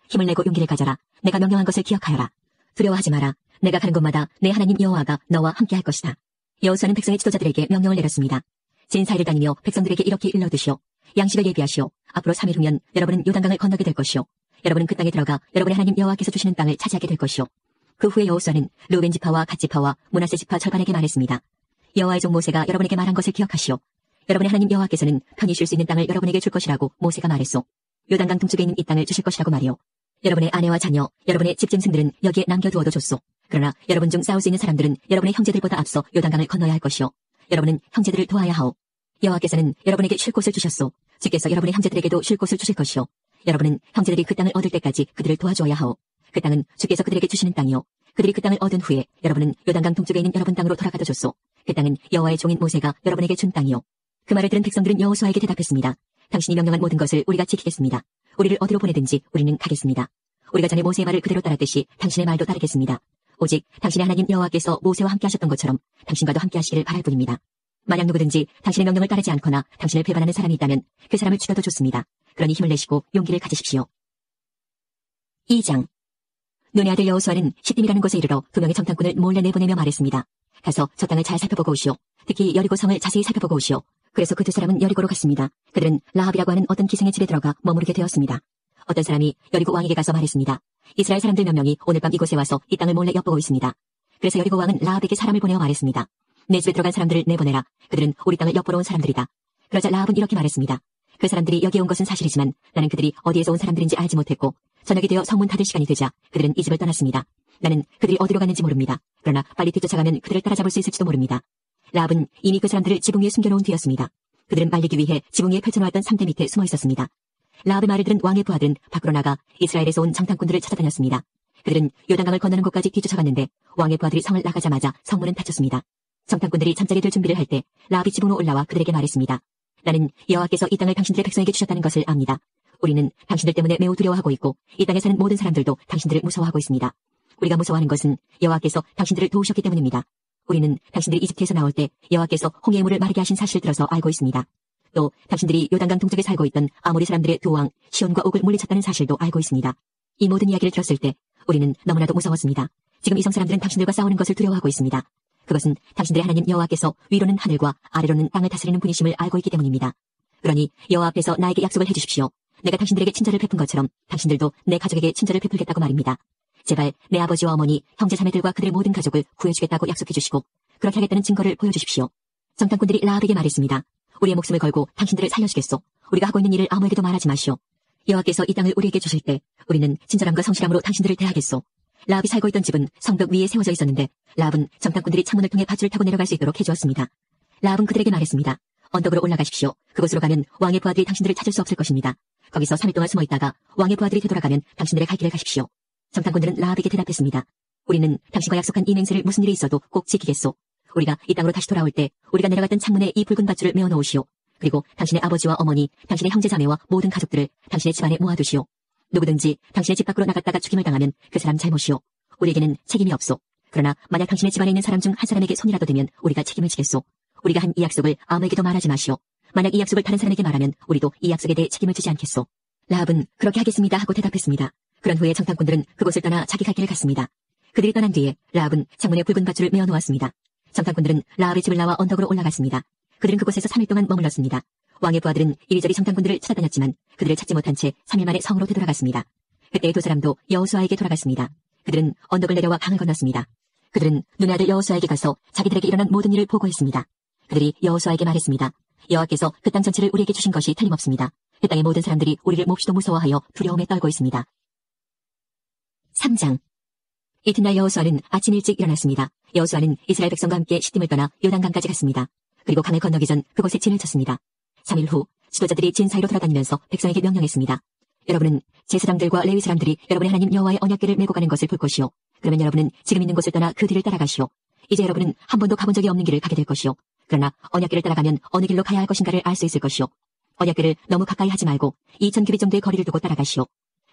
힘을 내고 용기를 가져라. 내가 명령한 것을 기억하여라. 두려워하지 마라. 내가 가는 곳마다 내 하나님 여호와가 너와 함께할 것이다. 여호수아는 백성의 지도자들에게 명령을 내렸습니다. 진사를 다니며 백성들에게 이렇게 일러두시오. 양식을 예비하시오. 앞으로 3일 후면 여러분은 요단강을 건너게 될 것이오. 여러분은 그 땅에 들어가 여러분의 하나님 여호와께서 주시는 땅을 차지하게 될 것이오. 그 후에 여호수아는 르우벤 지파와 갓 지파와 므낫세 지파 절반에게 말했습니다. 여호와의 종 모세가 여러분에게 말한 것을 기억하시오. 여러분의 하나님 여호와께서는 편히 쉴 수 있는 땅을 여러분에게 줄 것이라고 모세가 말했소. 요단강 동쪽에 있는 이 땅을 주실 것이라고 말이오. 여러분의 아내와 자녀, 여러분의 집 짐승들은 여기에 남겨두어도 좋소. 그러나 여러분 중 싸울 수 있는 사람들은 여러분의 형제들보다 앞서 요단강을 건너야 할 것이오. 여러분은 형제들을 도와야 하오. 여호와께서는 여러분에게 쉴 곳을 주셨소. 주께서 여러분의 형제들에게도 쉴 곳을 주실 것이오. 여러분은 형제들이 그 땅을 얻을 때까지 그들을 도와주어야 하오. 그 땅은 주께서 그들에게 주시는 땅이오. 그들이 그 땅을 얻은 후에 여러분은 요단강 동쪽에 있는 여러분 땅으로 돌아가도 좋소. 그 땅은 여호와의 종인 모세가 여러분에게 준 땅이오. 그 말을 들은 백성들은 여호수아에게 대답했습니다. 당신이 명령한 모든 것을 우리가 지키겠습니다. 우리를 어디로 보내든지 우리는 가겠습니다. 우리가 전에 모세의 말을 그대로 따랐듯이 당신의 말도 따르겠습니다. 오직 당신의 하나님 여호와께서 모세와 함께 하셨던 것처럼 당신과도 함께 하시기를 바랄 뿐입니다. 만약 누구든지 당신의 명령을 따르지 않거나 당신을 배반하는 사람이 있다면 그 사람을 죽여도 좋습니다. 그러니 힘을 내시고 용기를 가지십시오. 2장. 눈의 아들 여호수아는 시딤이라는 곳에 이르러 2명의 정탐꾼을 몰래 내보내며 말했습니다. 가서 저 땅을 잘 살펴보고 오시오. 특히 여리고 성을 자세히 살펴보고 오시오. 그래서 그 두 사람은 여리고로 갔습니다. 그들은 라합이라고 하는 어떤 기생의 집에 들어가 머무르게 되었습니다. 어떤 사람이 여리고 왕에게 가서 말했습니다. 이스라엘 사람들 몇 명이 오늘 밤 이곳에 와서 이 땅을 몰래 엿보고 있습니다. 그래서 여리고 왕은 라합에게 사람을 보내어 말했습니다. 내 집에 들어간 사람들을 내보내라. 그들은 우리 땅을 엿보러 온 사람들이다. 그러자 라합은 이렇게 말했습니다. 그 사람들이 여기에 온 것은 사실이지만 나는 그들이 어디에서 온 사람들인지 알지 못했고 저녁이 되어 성문 닫을 시간이 되자 그들은 이 집을 떠났습니다. 나는 그들이 어디로 갔는지 모릅니다. 그러나 빨리 뒤쫓아가면 그들을 따라잡을 수 있을지도 모릅니다. 라합은 이미 그 사람들을 지붕 위에 숨겨놓은 뒤였습니다. 그들은 말리기 위해 지붕 위에 펼쳐놓았던 삼대 밑에 숨어 있었습니다. 라합의 말을 들은 왕의 부하들은 밖으로 나가 이스라엘에서 온 정탐꾼들을 찾아다녔습니다. 그들은 요단강을 건너는 곳까지 뒤쫓아갔는데 왕의 부하들이 성을 나가자마자 성문은 닫혔습니다. 정탐꾼들이 잠자리 들 준비를 할 때 라합이 지붕으로 올라와 그들에게 말했습니다. 나는 여호와께서 이 땅을 당신들의 백성에게 주셨다는 것을 압니다. 우리는 당신들 때문에 매우 두려워하고 있고 이 땅에 사는 모든 사람들도 당신들을 무서워하고 있습니다. 우리가 무서워하는 것은 여호와께서 당신들을 도우셨기 때문입니다. 우리는 당신들이 이집트에서 나올 때 여호와께서 홍해의 물을 마르게 하신 사실을 들어서 알고 있습니다. 또 당신들이 요단강 동쪽에 살고 있던 아모리 사람들의 두 왕 시온과 옥을 물리쳤다는 사실도 알고 있습니다. 이 모든 이야기를 들었을 때 우리는 너무나도 무서웠습니다. 지금 이성 사람들은 당신들과 싸우는 것을 두려워하고 있습니다. 그것은 당신들의 하나님 여호와께서 위로는 하늘과 아래로는 땅을 다스리는 분이심을 알고 있기 때문입니다. 그러니 여호와 앞에서 나에게 약속을 해주십시오. 내가 당신들에게 친절을 베푼 것처럼 당신들도 내 가족에게 친절을 베풀겠다고 말입니다. 제발 내 아버지와 어머니, 형제 자매들과 그들의 모든 가족을 구해주겠다고 약속해 주시고 그렇게 하겠다는 증거를 보여주십시오. 정탐꾼들이 라합에게 말했습니다. 우리의 목숨을 걸고 당신들을 살려주겠소. 우리가 하고 있는 일을 아무에게도 말하지 마시오. 여호와께서 이 땅을 우리에게 주실 때 우리는 친절함과 성실함으로 당신들을 대하겠소. 라합이 살고 있던 집은 성벽 위에 세워져 있었는데 라합은 정탐꾼들이 창문을 통해 밧줄을 타고 내려갈 수 있도록 해주었습니다. 라합은 그들에게 말했습니다. 언덕으로 올라가십시오. 그곳으로 가면 왕의 부하들이 당신들을 찾을 수 없을 것입니다. 거기서 3일 동안 숨어 있다가 왕의 부하들이 되돌아가면 당신들의 갈 길을 가십시오. 정탐꾼들은 라합에게 대답했습니다. 우리는 당신과 약속한 이 맹세를 무슨 일이 있어도 꼭 지키겠소. 우리가 이 땅으로 다시 돌아올 때 우리가 내려갔던 창문에 이 붉은 밧줄을 메어 놓으시오. 그리고 당신의 아버지와 어머니, 당신의 형제 자매와 모든 가족들을 당신의 집안에 모아두시오. 누구든지 당신의 집 밖으로 나갔다가 죽임을 당하면 그 사람 잘못이오. 우리에게는 책임이 없소. 그러나 만약 당신의 집안에 있는 사람 중 한 사람에게 손이라도 대면 우리가 책임을 지겠소. 우리가 한 이 약속을 아무에게도 말하지 마시오. 만약 이 약속을 다른 사람에게 말하면 우리도 이 약속에 대해 책임을 지지 않겠소. 라합은 그렇게 하겠습니다 하고 대답했습니다. 그런 후에 정탐꾼들은 그곳을 떠나 자기 갈 길을 갔습니다. 그들이 떠난 뒤에 라합은 창문에 붉은 밧줄을 메어 놓았습니다. 정탐꾼들은 라합의 집을 나와 언덕으로 올라갔습니다. 그들은 그곳에서 3일 동안 머물렀습니다. 왕의 부하들은 이리저리 정탐꾼들을 찾아다녔지만 그들을 찾지 못한 채 3일 만에 성으로 되돌아갔습니다. 그때 두 사람도 여호수아에게 돌아갔습니다. 그들은 언덕을 내려와 강을 건넜습니다. 그들은 눈의 아들 여호수아에게 가서 자기들에게 일어난 모든 일을 보고했습니다. 그들이 여호수아에게 말했습니다. 여호와께서 그 땅 전체를 우리에게 주신 것이 틀림없습니다. 그 땅의 모든 사람들이 우리를 몹시도 무서워하여 두려움에 떨고 있습니다. 3장. 이튿날 여호수아는 아침 일찍 일어났습니다. 여호수아는 이스라엘 백성과 함께 시딤을 떠나 요단강까지 갔습니다. 그리고 강을 건너기 전 그곳에 진을 쳤습니다. 3일 후 지도자들이 진 사이로 돌아다니면서 백성에게 명령했습니다. 여러분은 제사장들과 레위 사람들이 여러분의 하나님 여호와의 언약궤를 메고 가는 것을 볼 것이요. 그러면 여러분은 지금 있는 곳을 떠나 그 뒤를 따라가시오. 이제 여러분은 한 번도 가본 적이 없는 길을 가게 될 것이요. 그러나 언약궤를 따라가면 어느 길로 가야 할 것인가를 알 수 있을 것이요. 언약궤를 너무 가까이 하지 말고 2000규빗 정도의 거리를 두고 따라가시오.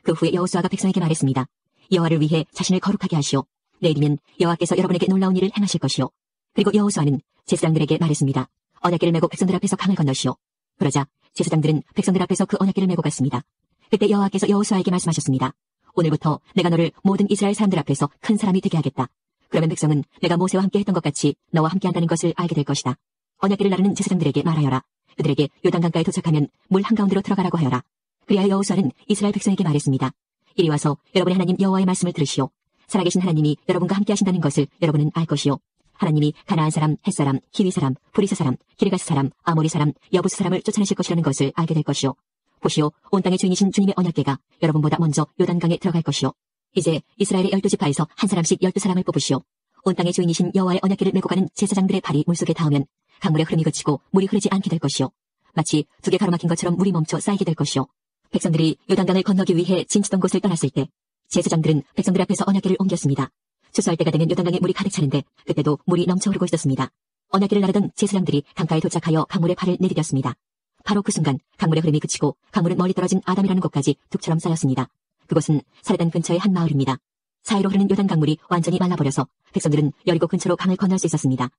그 후에 여호수아가 백성에게 말했습니다. 여호와를 위해 자신을 거룩하게 하시오. 내일이면 여호와께서 여러분에게 놀라운 일을 행하실 것이요. 그리고 여호수아는 제사장들에게 말했습니다. 언약궤를 메고 백성들 앞에서 강을 건너시오. 그러자 제사장들은 백성들 앞에서 그 언약궤를 메고 갔습니다. 그때 여호와께서 여호수아에게 말씀하셨습니다. 오늘부터 내가 너를 모든 이스라엘 사람들 앞에서 큰 사람이 되게 하겠다. 그러면 백성은 내가 모세와 함께 했던 것 같이 너와 함께 한다는 것을 알게 될 것이다. 언약궤를 나르는 제사장들에게 말하여라. 그들에게 요단강가에 도착하면 물 한가운데로 들어가라고 하여라. 그리하여 여호수아는 이스라엘 백성에게 말했습니다. 이리 와서 여러분의 하나님 여호와의 말씀을 들으시오. 살아계신 하나님이 여러분과 함께 하신다는 것을 여러분은 알 것이오. 하나님이 가나안 사람, 헷 사람, 히위 사람, 브리스 사람, 기르가스 사람, 아모리 사람, 여부스 사람을 쫓아내실 것이라는 것을 알게 될 것이오. 보시오, 온 땅의 주인이신 주님의 언약궤가 여러분보다 먼저 요단강에 들어갈 것이오. 이제 이스라엘의 12지파에서 한 사람씩 12사람을 뽑으시오. 온 땅의 주인이신 여호와의 언약궤를 메고 가는 제사장들의 발이 물속에 닿으면 강물의 흐름이 그치고 물이 흐르지 않게 될 것이오. 마치 두 개 가로막힌 것처럼 물이 멈춰 쌓이게 될 것이오. 백성들이 요단강을 건너기 위해 진치던 곳을 떠났을 때 제사장들은 백성들 앞에서 언약궤를 옮겼습니다. 추수할 때가 되면 요단강에 물이 가득 차는데 그때도 물이 넘쳐 흐르고 있었습니다. 언약궤를 나르던 제사장들이 강가에 도착하여 강물에 발을 내디뎠습니다. 바로 그 순간 강물의 흐름이 그치고 강물은 멀리 떨어진 아담이라는 곳까지 둑처럼 쌓였습니다. 그곳은 사르단 근처의 한 마을입니다. 사이로 흐르는 요단 강물이 완전히 말라버려서 백성들은 여리고 근처로 강을 건널 수 있었습니다.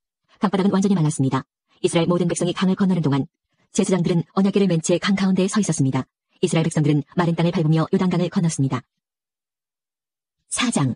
강바닥은 완전히 말랐습니다. 이스라엘 모든 백성이 강을 건너는 동안 제사장들은 언약궤를 맨 채 강 가운데에 서 있었습니다. 이스라엘 백성들은 마른 땅을 밟으며 요단강을 건넜습니다. 4장.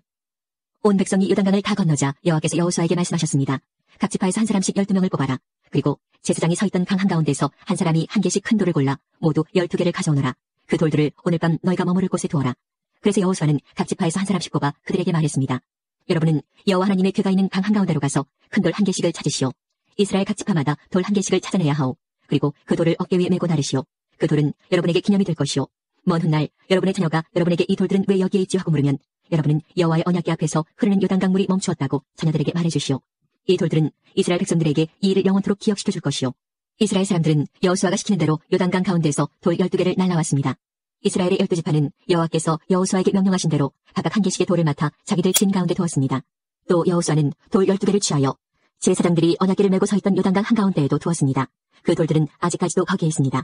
온 백성이 요단강을 다 건너자 여호와께서 여호수아에게 말씀하셨습니다. 각 지파에서 한 사람씩 12명을 뽑아라. 그리고 제사장이 서 있던 강 한가운데서 한 사람이 한 개씩 큰 돌을 골라 모두 12개를 가져오너라. 그 돌들을 오늘 밤 너희가 머무를 곳에 두어라. 그래서 여호수아는 각 지파에서 한 사람씩 뽑아 그들에게 말했습니다. 여러분은 여호와 하나님의 궤가 있는 강 한가운데로 가서 큰 돌 한 개씩을 찾으시오. 이스라엘 각 지파마다 돌 한 개씩을 찾아내야 하오. 그리고 그 돌을 어깨 위에 메고 나르시오. 그 돌은 여러분에게 기념이 될 것이오. 먼 훗날 여러분의 자녀가 여러분에게 이 돌들은 왜 여기에 있지 하고 물으면 여러분은 여호와의 언약궤 앞에서 흐르는 요단강 물이 멈추었다고 자녀들에게 말해주시오. 이 돌들은 이스라엘 백성들에게 이 일을 영원토록 기억시켜줄 것이오. 이스라엘 사람들은 여호수아가 시키는 대로 요단강 가운데에서 돌 12개를 날라왔습니다. 이스라엘의 12지파는 여호와께서 여호수아에게 명령하신 대로 각각 한 개씩의 돌을 맡아 자기들 진 가운데 두었습니다. 또 여호수아는 돌 12개를 취하여 제사장들이 언약궤를 메고 서 있던 요단강 한가운데에도 두었습니다. 그 돌들은 아직까지도 거기에 있습니다.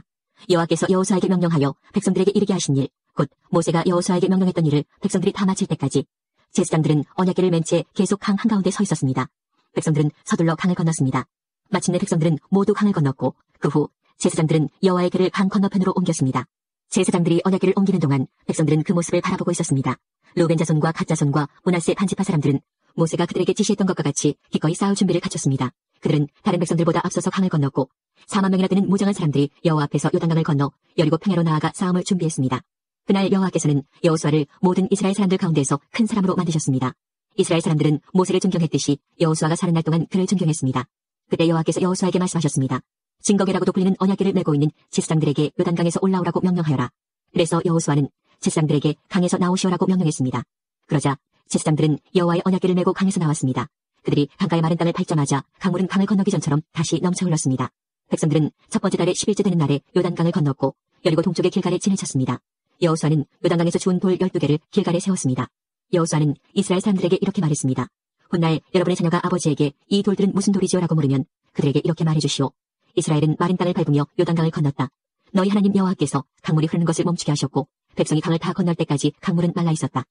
여호와께서 여호수아에게 명령하여 백성들에게 이르게 하신 일, 곧 모세가 여호수아에게 명령했던 일을 백성들이 다 마칠 때까지 제사장들은 언약궤를 맨 채 계속 강 한가운데 서 있었습니다. 백성들은 서둘러 강을 건넜습니다. 마침내 백성들은 모두 강을 건넜고 그 후 제사장들은 여호와의 궤를 강 건너편으로 옮겼습니다. 제사장들이 언약궤를 옮기는 동안 백성들은 그 모습을 바라보고 있었습니다. 루벤 자손과 갓 자손과 므낫세 반지파 사람들은 모세가 그들에게 지시했던 것과 같이 기꺼이 싸울 준비를 갖췄습니다. 그들은 다른 백성들보다 앞서서 강을 건넜고 4만 명이나 되는 무장한 사람들이 여호와 앞에서 요단강을 건너 여리고 평야로 나아가 싸움을 준비했습니다. 그날 여호와께서는 여호수아를 모든 이스라엘 사람들 가운데서 큰 사람으로 만드셨습니다. 이스라엘 사람들은 모세를 존경했듯이 여호수아가 사는 날 동안 그를 존경했습니다. 그때 여호와께서 여호수아에게 말씀하셨습니다. 증거궤라고도 불리는 언약궤를 메고 있는 제사장들에게 요단강에서 올라오라고 명령하여라. 그래서 여호수아는 제사장들에게 강에서 나오시오라고 명령했습니다. 그러자 제사장들은 여호와의 언약궤를 메고 강에서 나왔습니다. 그들이 강가의 마른 땅을 밟자마자 강물은 강을 건너기 전처럼 다시 넘쳐 흘렀습니다. 백성들은 첫 번째 달의 10일째 되는 날에 요단강을 건넜고 여리고 동쪽의 길갈에 진을 쳤습니다. 여호수아는 요단강에서 주운 돌 12개를 길갈에 세웠습니다. 여호수아는 이스라엘 사람들에게 이렇게 말했습니다. 훗날 여러분의 자녀가 아버지에게 이 돌들은 무슨 돌이지요라고 물으면 그들에게 이렇게 말해주시오. 이스라엘은 마른 땅을 밟으며 요단강을 건넜다. 너희 하나님 여호와께서 강물이 흐르는 것을 멈추게 하셨고 백성이 강을 다 건널 때까지 강물은 말라 있었다.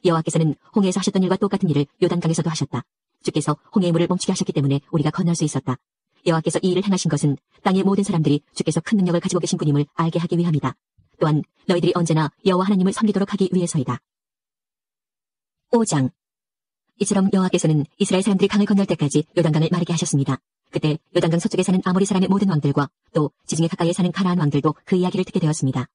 여호와께서는 홍해에서 하셨던 일과 똑같은 일을 요단강에서도 하셨다. 주께서 홍해의 물을 멈추게 하셨기 때문에 우리가 건널 수 있었다. 여호와께서 이 일을 행하신 것은 땅의 모든 사람들이 주께서 큰 능력을 가지고 계신 분임을 알게 하기 위함이다. 또한 너희들이 언제나 여호와 하나님을 섬기도록 하기 위해서이다. 5장. 이처럼 여호와께서는 이스라엘 사람들이 강을 건널 때까지 요단강을 마르게 하셨습니다. 그때 요단강 서쪽에 사는 아모리 사람의 모든 왕들과 또 지중해 가까이에 사는 가나안 왕들도 그 이야기를 듣게 되었습니다.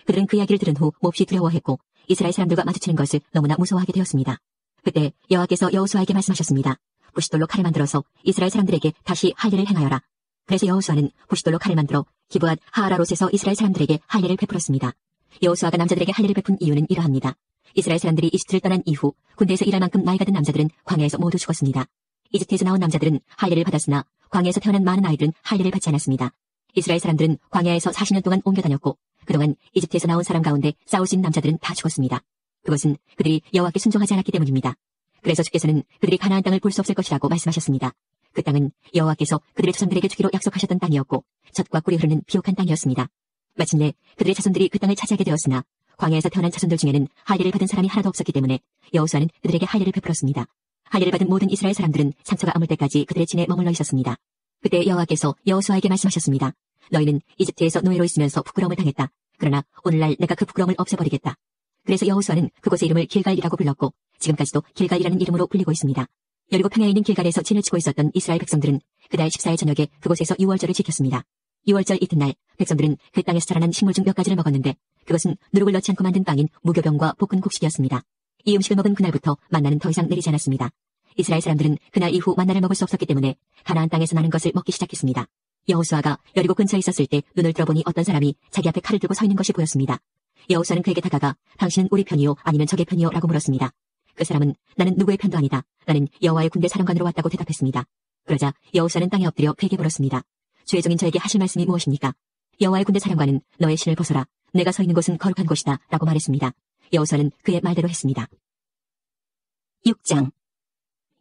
그들은 그 이야기를 들은 후 몹시 두려워했고 이스라엘 사람들과 마주치는 것을 너무나 무서워하게 되었습니다. 그때 여호와께서 여호수아에게 말씀하셨습니다. 부싯돌로 칼을 만들어서 이스라엘 사람들에게 다시 할례를 행하여라. 그래서 여호수아는 부싯돌로 칼을 만들어 기브앗 하아라롯에서 이스라엘 사람들에게 할례를 베풀었습니다. 여호수아가 남자들에게 할례를 베푼 이유는 이러합니다. 이스라엘 사람들이 이집트를 떠난 이후 군대에서 일할 만큼 나이가 든 남자들은 광야에서 모두 죽었습니다. 이집트에서 나온 남자들은 할례를 받았으나 광야에서 태어난 많은 아이들은 할례를 받지 않았습니다. 이스라엘 사람들은 광야에서 40년 동안 옮겨 다녔고 그동안 이집트에서 나온 사람 가운데 싸울 수 있는 남자들은 다 죽었습니다. 그것은 그들이 여호와께 순종하지 않았기 때문입니다. 그래서 주께서는 그들이 가나안 땅을 볼 수 없을 것이라고 말씀하셨습니다. 그 땅은 여호와께서 그들의 조상들에게 주기로 약속하셨던 땅이었고 젖과 꿀이 흐르는 비옥한 땅이었습니다. 마침내 그들의 자손들이 그 땅을 차지하게 되었으나 광야에서 태어난 자손들 중에는 할례를 받은 사람이 하나도 없었기 때문에 여호수아는 그들에게 할례를 베풀었습니다. 할례를 받은 모든 이스라엘 사람들은 상처가 아물 때까지 그들의 진에 머물러 있었습니다. 그때 여호와께서 여호수아에게 말씀하셨습니다. 너희는 이집트에서 노예로 있으면서 부끄러움을 당했다. 그러나 오늘날 내가 그 부끄러움을 없애버리겠다. 그래서 여호수아는 그곳의 이름을 길갈이라고 불렀고 지금까지도 길갈이라는 이름으로 불리고 있습니다. 여리고 평야에 있는 길갈에서 진을 치고 있었던 이스라엘 백성들은 그달 14일 저녁에 그곳에서 유월절을 지켰습니다. 유월절 이튿날 백성들은 그 땅에서 자라난 식물 중 몇 가지를 먹었는데 그것은 누룩을 넣지 않고 만든 빵인 무교병과 볶은 곡식이었습니다. 이 음식을 먹은 그날부터 만나는 더 이상 내리지 않았습니다. 이스라엘 사람들은 그날 이후 만나를 먹을 수 없었기 때문에 가나안 땅에서 나는 것을 먹기 시작했습니다. 여호수아가 여리고 근처에 있었을 때 눈을 들어보니 어떤 사람이 자기 앞에 칼을 들고 서 있는 것이 보였습니다. 여호수아는 그에게 다가가 당신은 우리 편이요 아니면 적의 편이요 라고 물었습니다. 그 사람은 나는 누구의 편도 아니다. 나는 여호와의 군대 사령관으로 왔다고 대답했습니다. 그러자 여호수아는 땅에 엎드려 그에게 물었습니다. 주의 종인 저에게 하실 말씀이 무엇입니까? 여호와의 군대 사령관은 너의 신을 벗어라. 내가 서 있는 곳은 거룩한 곳이다 라고 말했습니다. 여호수아는 그의 말대로 했습니다. 6장.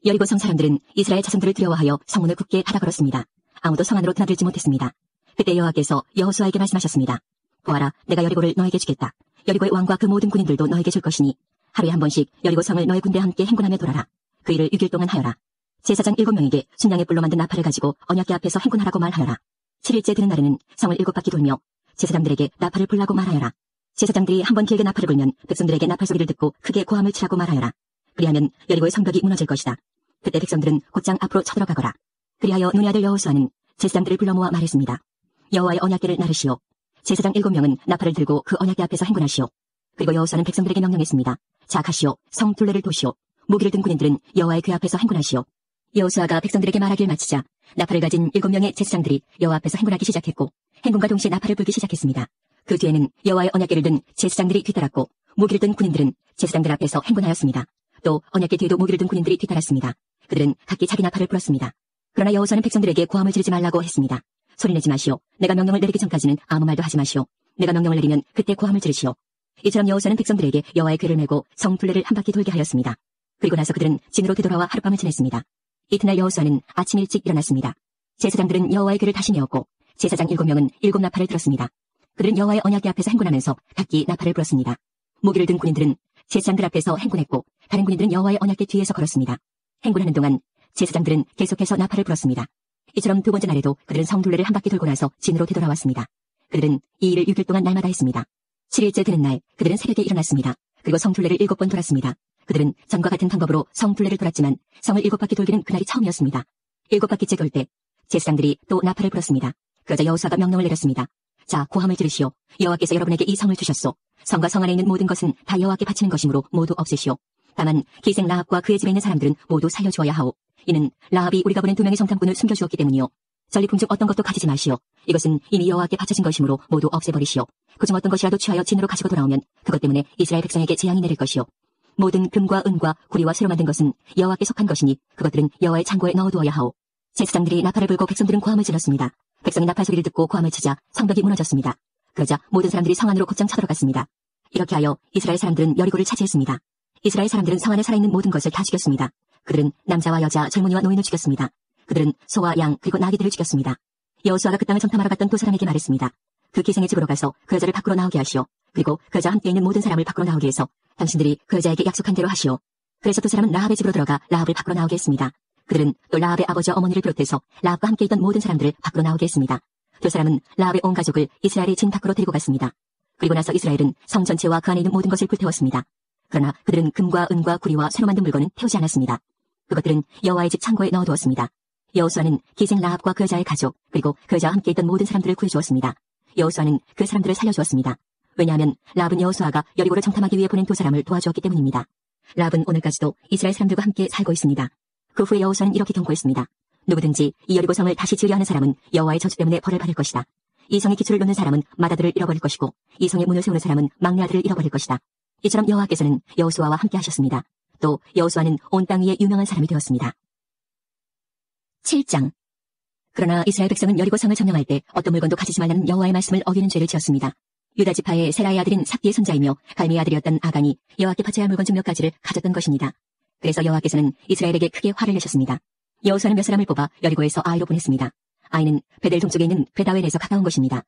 여리고 성 사람들은 이스라엘 자손들을 두려워하여 성문을 굳게 닫아 걸었습니다. 아무도 성 안으로 드나들지 못했습니다. 그때 여호와께서 여호수아에게 말씀하셨습니다. 보아라, 내가 여리고를 너에게 주겠다. 여리고의 왕과 그 모든 군인들도 너에게 줄 것이니 하루에 한 번씩 여리고 성을 너의 군대와 함께 행군하며 돌아라. 그 일을 6일 동안 하여라. 제사장 7명에게 순양의 뿔로 만든 나팔을 가지고 언약궤 앞에서 행군하라고 말하여라. 7일째 되는 날에는 성을 7바퀴 돌며 제사장들에게 나팔을 불라고 말하여라. 제사장들이 한번 길게 나팔을 불면 백성들에게 나팔 소리를 듣고 크게 고함을 치라고 말하여라. 그리하면 여리고의 성벽이 무너질 것이다. 그때 백성들은 곧장 앞으로 쳐들어가거라. 그리하여 눈의 아들 여호수아는 제사장들을 불러 모아 말했습니다. 여호와의 언약궤를 나르시오. 제사장 7명은 나팔을 들고 그 언약궤 앞에서 행군하시오. 그리고 여호수아는 백성들에게 명령했습니다. 자, 가시오. 성 둘레를 도시오. 무기를 든 군인들은 여호와의 궤 앞에서 행군하시오. 여호수아가 백성들에게 말하길 마치자 나팔을 가진 7명의 제사장들이 여호와 앞에서 행군하기 시작했고 행군과 동시에 나팔을 불기 시작했습니다. 그 뒤에는 여호와의 언약궤를 든 제사장들이 뒤따랐고 무기를 든 군인들은 제사장들 앞에서 행군하였습니다. 또 언약궤 뒤에도 무기를 든 군인들이 뒤따랐습니다. 그들은 각기 자기 나팔을 불었습니다. 그러나 여호수아는 백성들에게 고함을 지르지 말라고 했습니다. 소리내지 마시오. 내가 명령을 내리기 전까지는 아무 말도 하지 마시오. 내가 명령을 내리면 그때 고함을 지르시오. 이처럼 여호수아는 백성들에게 여호와의 궤를 메고 성 둘레를 한 바퀴 돌게 하였습니다. 그리고 나서 그들은 진으로 되돌아와 하룻밤을 지냈습니다. 이튿날 여호수아는 아침 일찍 일어났습니다. 제사장들은 여호와의 궤를 다시 메었고 제사장 7명은 7나팔을 들었습니다. 그들은 여호와의 언약궤 앞에서 행군하면서 각기 나팔을 불었습니다. 무기를 든 군인들은 제사장들 앞에서 행군했고 다른 군인들은 여호와의 언약궤 뒤에서 걸었습니다. 행군하는 동안 제사장들은 계속해서 나팔을 불었습니다. 이처럼 두 번째 날에도 그들은 성 둘레를 한 바퀴 돌고 나서 진으로 되돌아왔습니다. 그들은 이 일을 6일 동안 날마다 했습니다. 7일째 되는 날 그들은 새벽에 일어났습니다. 그리고 성 둘레를 7번 돌았습니다. 그들은 전과 같은 방법으로 성 둘레를 돌았지만 성을 7바퀴 돌기는 그날이 처음이었습니다. 7바퀴째 돌 때 제사장들이 또 나팔을 불었습니다. 그러자 여호수아가 명령을 내렸습니다. 자, 고함을 지르시오. 여호와께서 여러분에게 이 성을 주셨소. 성과 성 안에 있는 모든 것은 다 여호와께 바치는 것이므로 모두 없애시오. 다만 기생 라합과 그의 집에 있는 사람들은 모두 살려주어야 하오. 이는 라합이 우리가 보낸 2명의 정탐꾼을 숨겨주었기 때문이요. 전리품 중 어떤 것도 가지지 마시오. 이것은 이미 여호와께 바쳐진 것이므로 모두 없애버리시오. 그중 어떤 것이라도 취하여 진으로 가지고 돌아오면 그것 때문에 이스라엘 백성에게 재앙이 내릴 것이오. 모든 금과 은과 구리와 쇠로 만든 것은 여호와께 속한 것이니 그것들은 여호와의 창고에 넣어두어야 하오. 제사장들이 나팔을 불고 백성들은 고함을 질렀습니다. 백성이 나팔 소리를 듣고 고함을 치자 성벽이 무너졌습니다. 그러자 모든 사람들이 성 안으로 곧장 쳐들어갔습니다. 이렇게 하여 이스라엘 사람들은 여리고를 차지했습니다. 이스라엘 사람들은 성 안에 살아있는 모든 것을 다 죽였습니다. 그들은 남자와 여자, 젊은이와 노인을 죽였습니다. 그들은 소와 양 그리고 나귀들을 죽였습니다. 여호수아가 그 땅을 정탐하러 갔던 두 사람에게 말했습니다. 그 기생의 집으로 가서 그 여자를 밖으로 나오게 하시오. 그리고 그 여자와 함께 있는 모든 사람을 밖으로 나오게 해서 당신들이 그 여자에게 약속한 대로 하시오. 그래서 두 사람은 라합의 집으로 들어가 라합을 밖으로 나오게 했습니다. 그들은 또 라합의 아버지와 어머니를 비롯해서 라합과 함께 있던 모든 사람들을 밖으로 나오게 했습니다. 두 사람은 라합의 온 가족을 이스라엘의 진 밖으로 데리고 갔습니다. 그리고 나서 이스라엘은 성 전체와 그 안에 있는 모든 것을 불태웠습니다. 그러나 그들은 금과 은과 구리와 쇠로 만든 물건은 태우지 않았습니다. 그것들은 여호와의 집 창고에 넣어두었습니다. 여호수아는 기생 라합과 그 여자의 가족 그리고 그 여자와 함께 있던 모든 사람들을 구해주었습니다. 여호수아는 그 사람들을 살려주었습니다. 왜냐하면 라합은 여호수아가 여리고를 정탐하기 위해 보낸 두 사람을 도와주었기 때문입니다. 라합은 오늘까지도 이스라엘 사람들과 함께 살고 있습니다. 그 후에 여호수아는 이렇게 경고했습니다. 누구든지 이 여리고 성을 다시 지으려 하는 사람은 여호와의 저주 때문에 벌을 받을 것이다. 이 성의 기초를 놓는 사람은 맏아들을 잃어버릴 것이고 이 성의 문을 세우는 사람은 막내 아들을 잃어버릴 것이다. 이처럼 여호와께서는 여호수아와 함께 하셨습니다. 또 여호수아는 온 땅 위에 유명한 사람이 되었습니다. 7장. 그러나 이스라엘 백성은 여리고 성을 점령할 때 어떤 물건도 가지지 말라는 여호와의 말씀을 어기는 죄를 지었습니다. 유다 지파의 세라의 아들인 삭디의 손자이며 갈미의 아들이었던 아간이 여호와께 바쳐야 할 물건 중 몇 가지를 가졌던 것입니다. 그래서 여호와께서는 이스라엘에게 크게 화를 내셨습니다. 여호수아는 몇 사람을 뽑아 여리고에서 아이로 보냈습니다. 아이는 베델 동쪽에 있는 베다웬에서 가까운 곳입니다.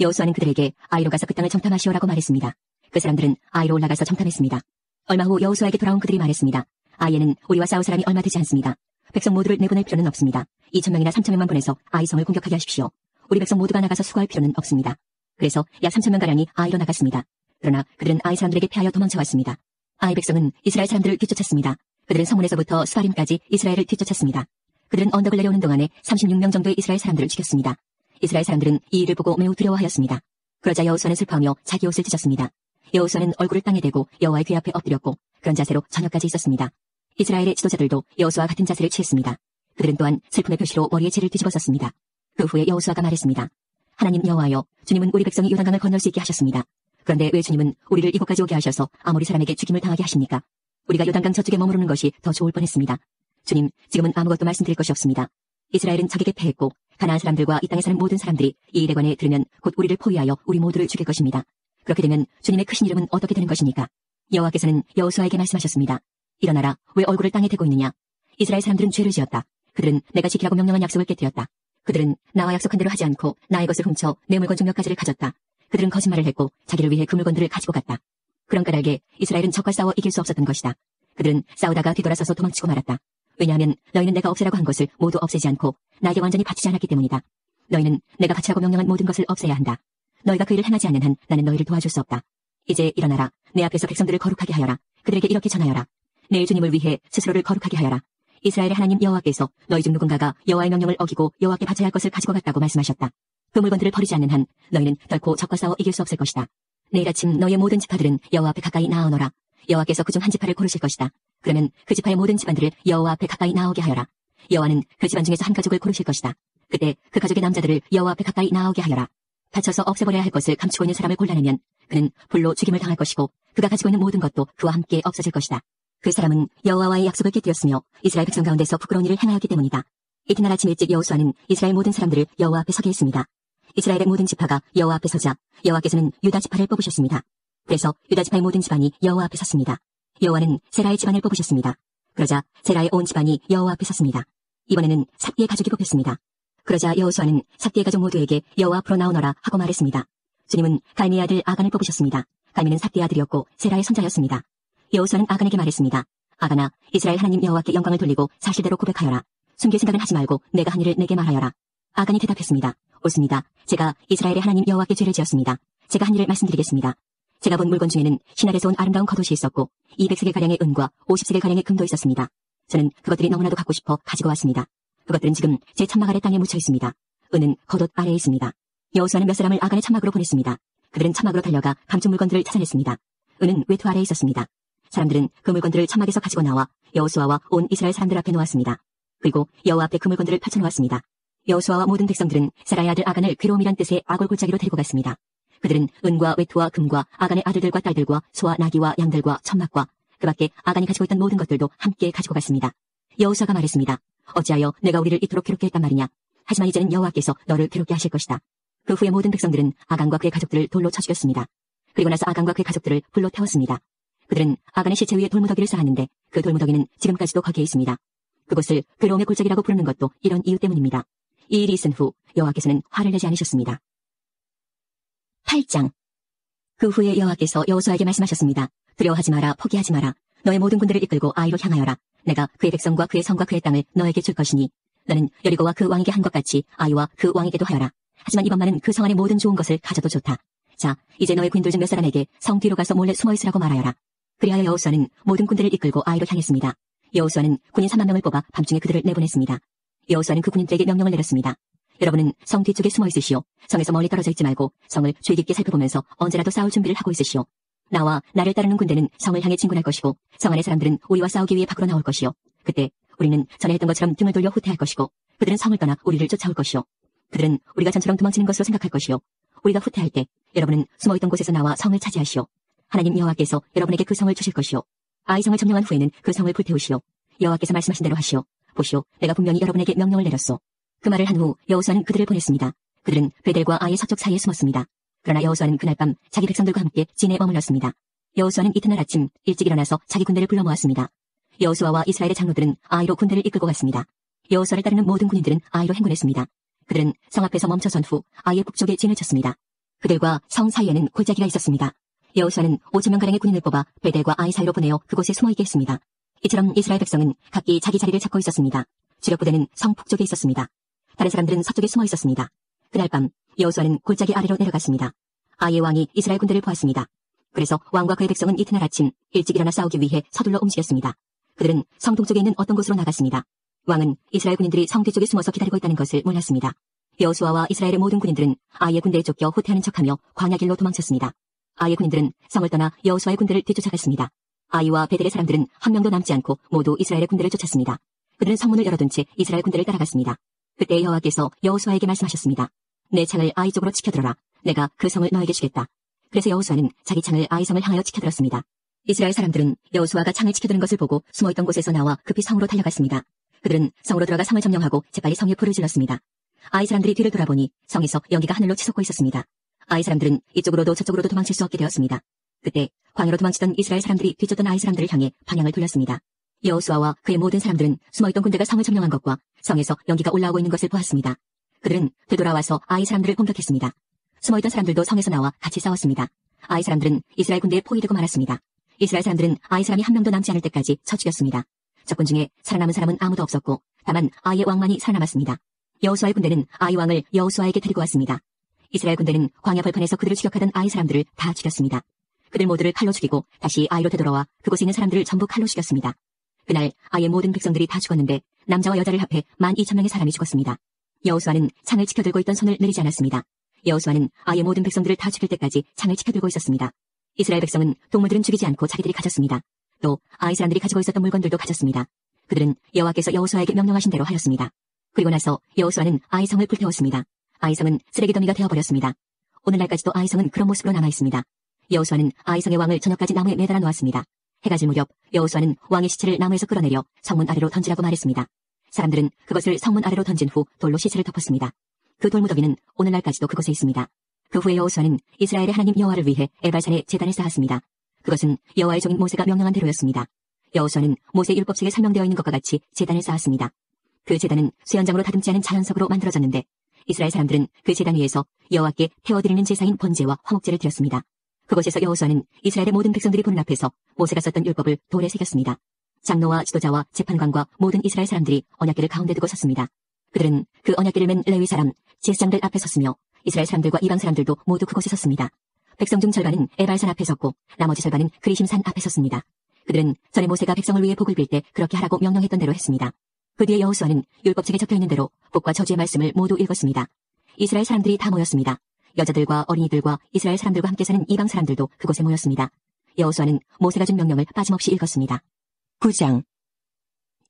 여호수아는 그들에게 아이로 가서 그 땅을 정탐하시오라고 말했습니다. 그 사람들은 아이로 올라가서 정탐했습니다. 얼마 후 여호수아에게 돌아온 그들이 말했습니다. 아이에는 우리와 싸울 사람이 얼마 되지 않습니다. 백성 모두를 내보낼 필요는 없습니다. 2,000명이나 3,000명만 보내서 아이 성을 공격하게 하십시오. 우리 백성 모두가 나가서 수고할 필요는 없습니다. 그래서 약 3,000명가량이 아이로 나갔습니다. 그러나 그들은 아이 사람들에게 패하여 도망쳐왔습니다. 아이 백성은 이스라엘 사람들을 뒤쫓았습니다. 그들은 성문에서부터 스바림까지 이스라엘을 뒤쫓았습니다. 그들은 언덕을 내려오는 동안에 36명 정도의 이스라엘 사람들을 죽였습니다. 이스라엘 사람들은 이 일을 보고 매우 두려워하였습니다. 그러자 여호수아는 슬퍼하며 자기 옷을 찢었습니다. 여호수아는 얼굴을 땅에 대고 여호와의 귀 앞에 엎드렸고 그런 자세로 저녁까지 있었습니다. 이스라엘의 지도자들도 여호수아와 같은 자세를 취했습니다. 그들은 또한 슬픔의 표시로 머리에 채를 뒤집어 썼습니다. 그 후에 여호수아가 말했습니다. 하나님 여호와여, 주님은 우리 백성이 요단강을 건널 수 있게 하셨습니다. 그런데 왜 주님은 우리를 이곳까지 오게 하셔서 아모리 사람에게 죽임을 당하게 하십니까? 우리가 요단강 저쪽에 머무르는 것이 더 좋을 뻔했습니다. 주님, 지금은 아무것도 말씀드릴 것이 없습니다. 이스라엘은 적에게 패했고 가나안 사람들과 이 땅에 사는 모든 사람들이 이 일에 관해 들으면 곧 우리를 포위하여 우리 모두를 죽일 것입니다. 그렇게 되면 주님의 크신 이름은 어떻게 되는 것입니까? 여호와께서는 여호수아에게 말씀하셨습니다. 일어나라, 왜 얼굴을 땅에 대고 있느냐? 이스라엘 사람들은 죄를 지었다. 그들은 내가 지키라고 명령한 약속을 깨뜨렸다. 그들은 나와 약속한 대로 하지 않고 나의 것을 훔쳐 내 물건 중 몇 가지를 가졌다. 그들은 거짓말을 했고 자기를 위해 그 물건들을 가지고 갔다. 그런 까닭에 이스라엘은 적과 싸워 이길 수 없었던 것이다. 그들은 싸우다가 뒤돌아서서 도망치고 말았다. 왜냐하면 너희는 내가 없애라고 한 것을 모두 없애지 않고 나에게 완전히 바치지 않았기 때문이다. 너희는 내가 바치라고 명령한 모든 것을 없애야 한다. 너희가 그 일을 행하지 않는 한 나는 너희를 도와줄 수 없다. 이제 일어나라. 내 앞에서 백성들을 거룩하게 하여라. 그들에게 이렇게 전하여라. 내일 주님을 위해 스스로를 거룩하게 하여라. 이스라엘의 하나님 여호와께서 너희 중 누군가가 여호와의 명령을 어기고 여호와께 바쳐야 할 것을 가지고 갔다고 말씀하셨다. 그 물건들을 버리지 않는 한 너희는 결코 적과 싸워 이길 수 없을 것이다. 내일 아침 너희의 모든 지파들은 여호와 앞에 가까이 나아오너라. 여호와께서 그중 한 지파를 고르실 것이다. 그러면 그 지파의 모든 집안들을 여호와 앞에 가까이 나오게 하여라. 여호와는 그 집안 중에서 한 가족을 고르실 것이다. 그때 그 가족의 남자들을 여호와 앞에 가까이 나오게 하여라. 다쳐서 없애버려야 할 것을 감추고 있는 사람을 골라내면 그는 불로 죽임을 당할 것이고 그가 가지고 있는 모든 것도 그와 함께 없어질 것이다. 그 사람은 여호와와의 약속을 깨뜨렸으며 이스라엘 백성 가운데서 부끄러운 일을 행하였기 때문이다. 이튿날 아침 일찍 여호수아는 이스라엘 모든 사람들을 여호와 앞에 서게 했습니다. 이스라엘의 모든 지파가 여호와 앞에 서자 여호와께서는 유다 지파를 뽑으셨습니다. 그래서 유다 지파의 모든 집안이 여호와 앞에 섰습니다. 여호와는 세라의 집안을 뽑으셨습니다. 그러자 세라의 온 집안이 여호와 앞에 섰습니다. 이번에는 삭디의 가족이 뽑혔습니다. 그러자 여호수아는 삭디의 가족 모두에게 여호와 앞으로 나오너라 하고 말했습니다. 주님은 갈미의 아들 아간을 뽑으셨습니다. 갈미는 삭디의 아들이었고 세라의 손자였습니다. 여호수아는 아간에게 말했습니다. 아간아, 이스라엘 하나님 여호와께 영광을 돌리고 사실대로 고백하여라. 숨길 생각은 하지 말고 내가 한 일을 내게 말하여라. 아간이 대답했습니다. 옳습니다. 제가 이스라엘의 하나님 여호와께 죄를 지었습니다. 제가 한 일을 말씀드리겠습니다. 제가 본 물건 중에는 신할에서 온 아름다운 겉옷이 있었고 200세겔가량의 은과 50세겔가량의 금도 있었습니다. 저는 그것들이 너무나도 갖고 싶어 가지고 왔습니다. 그것들은 지금 제 천막 아래 땅에 묻혀 있습니다. 은은 겉옷 아래에 있습니다. 여호수아는 몇 사람을 아간의 천막으로 보냈습니다. 그들은 천막으로 달려가 감춘 물건들을 찾아냈습니다. 은은 외투 아래에 있었습니다. 사람들은 그 물건들을 천막에서 가지고 나와 여호수아와 온 이스라엘 사람들 앞에 놓았습니다. 그리고 여호와 앞에 그 물건들을 펼쳐놓았습니다. 여호수아와 모든 백성들은 세라의 아들 아간을 괴로움이란 뜻의 악을 골짜기로 데리고 갔습니다. 그들은 은과 외투와 금과 아간의 아들들과 딸들과 소와 나귀와 양들과 천막과 그 밖에 아간이 가지고 있던 모든 것들도 함께 가지고 갔습니다. 여호수아가 말했습니다. 어찌하여 내가 우리를 이토록 괴롭게 했단 말이냐. 하지만 이제는 여호와께서 너를 괴롭게 하실 것이다. 그 후에 모든 백성들은 아간과 그의 가족들을 돌로 쳐 죽였습니다. 그리고 나서 아간과 그의 가족들을 불로 태웠습니다. 그들은 아간의 시체 위에 돌무더기를 쌓았는데 그 돌무더기는 지금까지도 거기에 있습니다. 그곳을 괴로움의 골짜기라고 부르는 것도 이런 이유 때문입니다. 이 일이 있은 후 여호와께서는 화를 내지 않으셨습니다. 8장. 그 후에 여호와께서 여호수아에게 말씀하셨습니다. 두려워하지 마라, 포기하지 마라. 너의 모든 군대를 이끌고 아이로 향하여라. 내가 그의 백성과 그의 성과 그의 땅을 너에게 줄 것이니 너는 여리고와 그 왕에게 한 것 같이 아이와 그 왕에게도 하여라. 하지만 이번만은 그 성 안의 모든 좋은 것을 가져도 좋다. 자, 이제 너의 군인들 중 몇 사람에게 성 뒤로 가서 몰래 숨어 있으라고 말하여라. 그리하여 여호수아는 모든 군대를 이끌고 아이로 향했습니다. 여호수아는 군인 3만 명을 뽑아 밤중에 그들을 내보냈습니다. 여호수아는 그 군인들에게 명령을 내렸습니다. 여러분은 성 뒤쪽에 숨어 있으시오. 성에서 멀리 떨어져 있지 말고 성을 주의 깊게 살펴보면서 언제라도 싸울 준비를 하고 있으시오. 나와 나를 따르는 군대는 성을 향해 진군할 것이고 성 안의 사람들은 우리와 싸우기 위해 밖으로 나올 것이오. 그때 우리는 전에 했던 것처럼 등을 돌려 후퇴할 것이고 그들은 성을 떠나 우리를 쫓아올 것이오. 그들은 우리가 전처럼 도망치는 것으로 생각할 것이오. 우리가 후퇴할 때 여러분은 숨어있던 곳에서 나와 성을 차지하시오. 하나님 여호와께서 여러분에게 그 성을 주실 것이오. 아이성을 점령한 후에는 그 성을 불태우시오. 여호와께서 말씀하신 대로 하시오. 보시오, 내가 분명히 여러분에게 명령을 내렸소. 그 말을 한 후 여호수아는 그들을 보냈습니다. 그들은 베델과 아이의 서쪽 사이에 숨었습니다. 그러나 여호수아는 그날 밤 자기 백성들과 함께 진에 머물렀습니다. 여호수아는 이튿날 아침 일찍 일어나서 자기 군대를 불러 모았습니다. 여호수아와 이스라엘의 장로들은 아이로 군대를 이끌고 갔습니다. 여호수아를 따르는 모든 군인들은 아이로 행군했습니다. 그들은 성 앞에서 멈춰선 후 아이의 북쪽에 진을 쳤습니다. 그들과 성 사이에는 골짜기가 있었습니다. 여호수아는 5,000명가량의 군인을 뽑아 베델과 아이 사이로 보내어 그곳에 숨어있게 했습니다. 이처럼 이스라엘 백성은 각기 자기 자리를 찾고 있었습니다. 주력 부대는 성 북쪽에 있었습니다. 다른 사람들은 서쪽에 숨어 있었습니다. 그날 밤 여호수아는 골짜기 아래로 내려갔습니다. 아이의 왕이 이스라엘 군대를 보았습니다. 그래서 왕과 그의 백성은 이튿날 아침 일찍 일어나 싸우기 위해 서둘러 움직였습니다. 그들은 성 동쪽에 있는 어떤 곳으로 나갔습니다. 왕은 이스라엘 군인들이 성 뒤쪽에 숨어서 기다리고 있다는 것을 몰랐습니다. 여호수아와 이스라엘의 모든 군인들은 아이의 군대에 쫓겨 후퇴하는 척하며 광야길로 도망쳤습니다. 아이의 군인들은 성을 떠나 여호수아의 군대를 뒤쫓아갔습니다. 아이와 베델의 사람들은 한 명도 남지 않고 모두 이스라엘의 군대를 쫓았습니다. 그들은 성문을 열어둔 채 이스라엘 군대를 따라갔습니다. 그때 여호와께서 여호수아에게 말씀하셨습니다. 내 창을 아이 쪽으로 치켜들어라. 내가 그 성을 너에게 주겠다. 그래서 여호수아는 자기 창을 아이 성을 향하여 치켜들었습니다. 이스라엘 사람들은 여호수아가 창을 치켜드는 것을 보고 숨어있던 곳에서 나와 급히 성으로 달려갔습니다. 그들은 성으로 들어가 성을 점령하고 재빨리 성에 불을 질렀습니다. 아이 사람들이 뒤를 돌아보니 성에서 연기가 하늘로 치솟고 있었습니다. 아이 사람들은 이쪽으로도 저쪽으로도 도망칠 수 없게 되었습니다. 그때 광야로 도망치던 이스라엘 사람들이 뒤쫓던 아이 사람들을 향해 방향을 돌렸습니다. 여호수아와 그의 모든 사람들은 숨어있던 군대가 성을 점령한 것과 성에서 연기가 올라오고 있는 것을 보았습니다. 그들은 되돌아와서 아이 사람들을 공격했습니다. 숨어있던 사람들도 성에서 나와 같이 싸웠습니다. 아이 사람들은 이스라엘 군대에 포위되고 말았습니다. 이스라엘 사람들은 아이 사람이 한 명도 남지 않을 때까지 쳐 죽였습니다. 적군 중에 살아남은 사람은 아무도 없었고 다만 아이의 왕만이 살아남았습니다. 여호수아의 군대는 아이 왕을 여호수아에게 데리고 왔습니다. 이스라엘 군대는 광야 벌판에서 그들을 추격하던 아이 사람들을 다 죽였습니다. 그들 모두를 칼로 죽이고 다시 아이로 되돌아와 그곳에 있는 사람들을 전부 칼로 죽였습니다. 그날 아이의 모든 백성들이 다 죽었는데 남자와 여자를 합해 12,000명의 사람이 죽었습니다. 여호수아는 창을 치켜들고 있던 손을 내리지 않았습니다. 여호수아는 아이의 모든 백성들을 다 죽일 때까지 창을 치켜들고 있었습니다. 이스라엘 백성은 동물들은 죽이지 않고 자기들이 가졌습니다. 또 아이 사람들이 가지고 있었던 물건들도 가졌습니다. 그들은 여호와께서 여호수아에게 명령하신 대로 하였습니다. 그리고 나서 여호수아는 아이 성을 불태웠습니다. 아이 성은 쓰레기 더미가 되어버렸습니다. 오늘날까지도 아이 성은 그런 모습으로 남아있습니다. 여호수아는 아이 성의 왕을 저녁까지 나무에 매달아 놓았습니다. 해가 질 무렵 여호수아는 왕의 시체를 나무에서 끌어내려 성문 아래로 던지라고 말했습니다. 사람들은 그것을 성문 아래로 던진 후 돌로 시체를 덮었습니다. 그 돌무더기는 오늘날까지도 그곳에 있습니다. 그 후에 여호수아는 이스라엘의 하나님 여호와를 위해 에발산에 제단을 쌓았습니다. 그것은 여호와의 종인 모세가 명령한 대로였습니다. 여호수아는 모세 율법책에 설명되어 있는 것과 같이 제단을 쌓았습니다. 그 제단은 수연장으로 다듬지 않은 자연석으로 만들어졌는데 이스라엘 사람들은 그 제단 위에서 여호와께 태워드리는 제사인 번제와 화목제를 드렸습니다. 그곳에서 여호수아는 이스라엘의 모든 백성들이 보는 앞에서 모세가 썼던 율법을 돌에 새겼습니다. 장로와 지도자와 재판관과 모든 이스라엘 사람들이 언약궤를 가운데 두고 섰습니다. 그들은 그 언약궤를 맨 레위 사람, 제사장들 앞에 섰으며 이스라엘 사람들과 이방 사람들도 모두 그곳에 섰습니다. 백성 중 절반은 에발산 앞에 섰고 나머지 절반은 그리심산 앞에 섰습니다. 그들은 전에 모세가 백성을 위해 복을 빌 때 그렇게 하라고 명령했던 대로 했습니다. 그 뒤에 여호수아는 율법책에 적혀있는 대로 복과 저주의 말씀을 모두 읽었습니다. 이스라엘 사람들이 다 모였습니다. 여자들과 어린이들과 이스라엘 사람들과 함께 사는 이방 사람들도 그곳에 모였습니다. 여호수아는 모세가 준 명령을 빠짐없이 읽었습니다. 9장.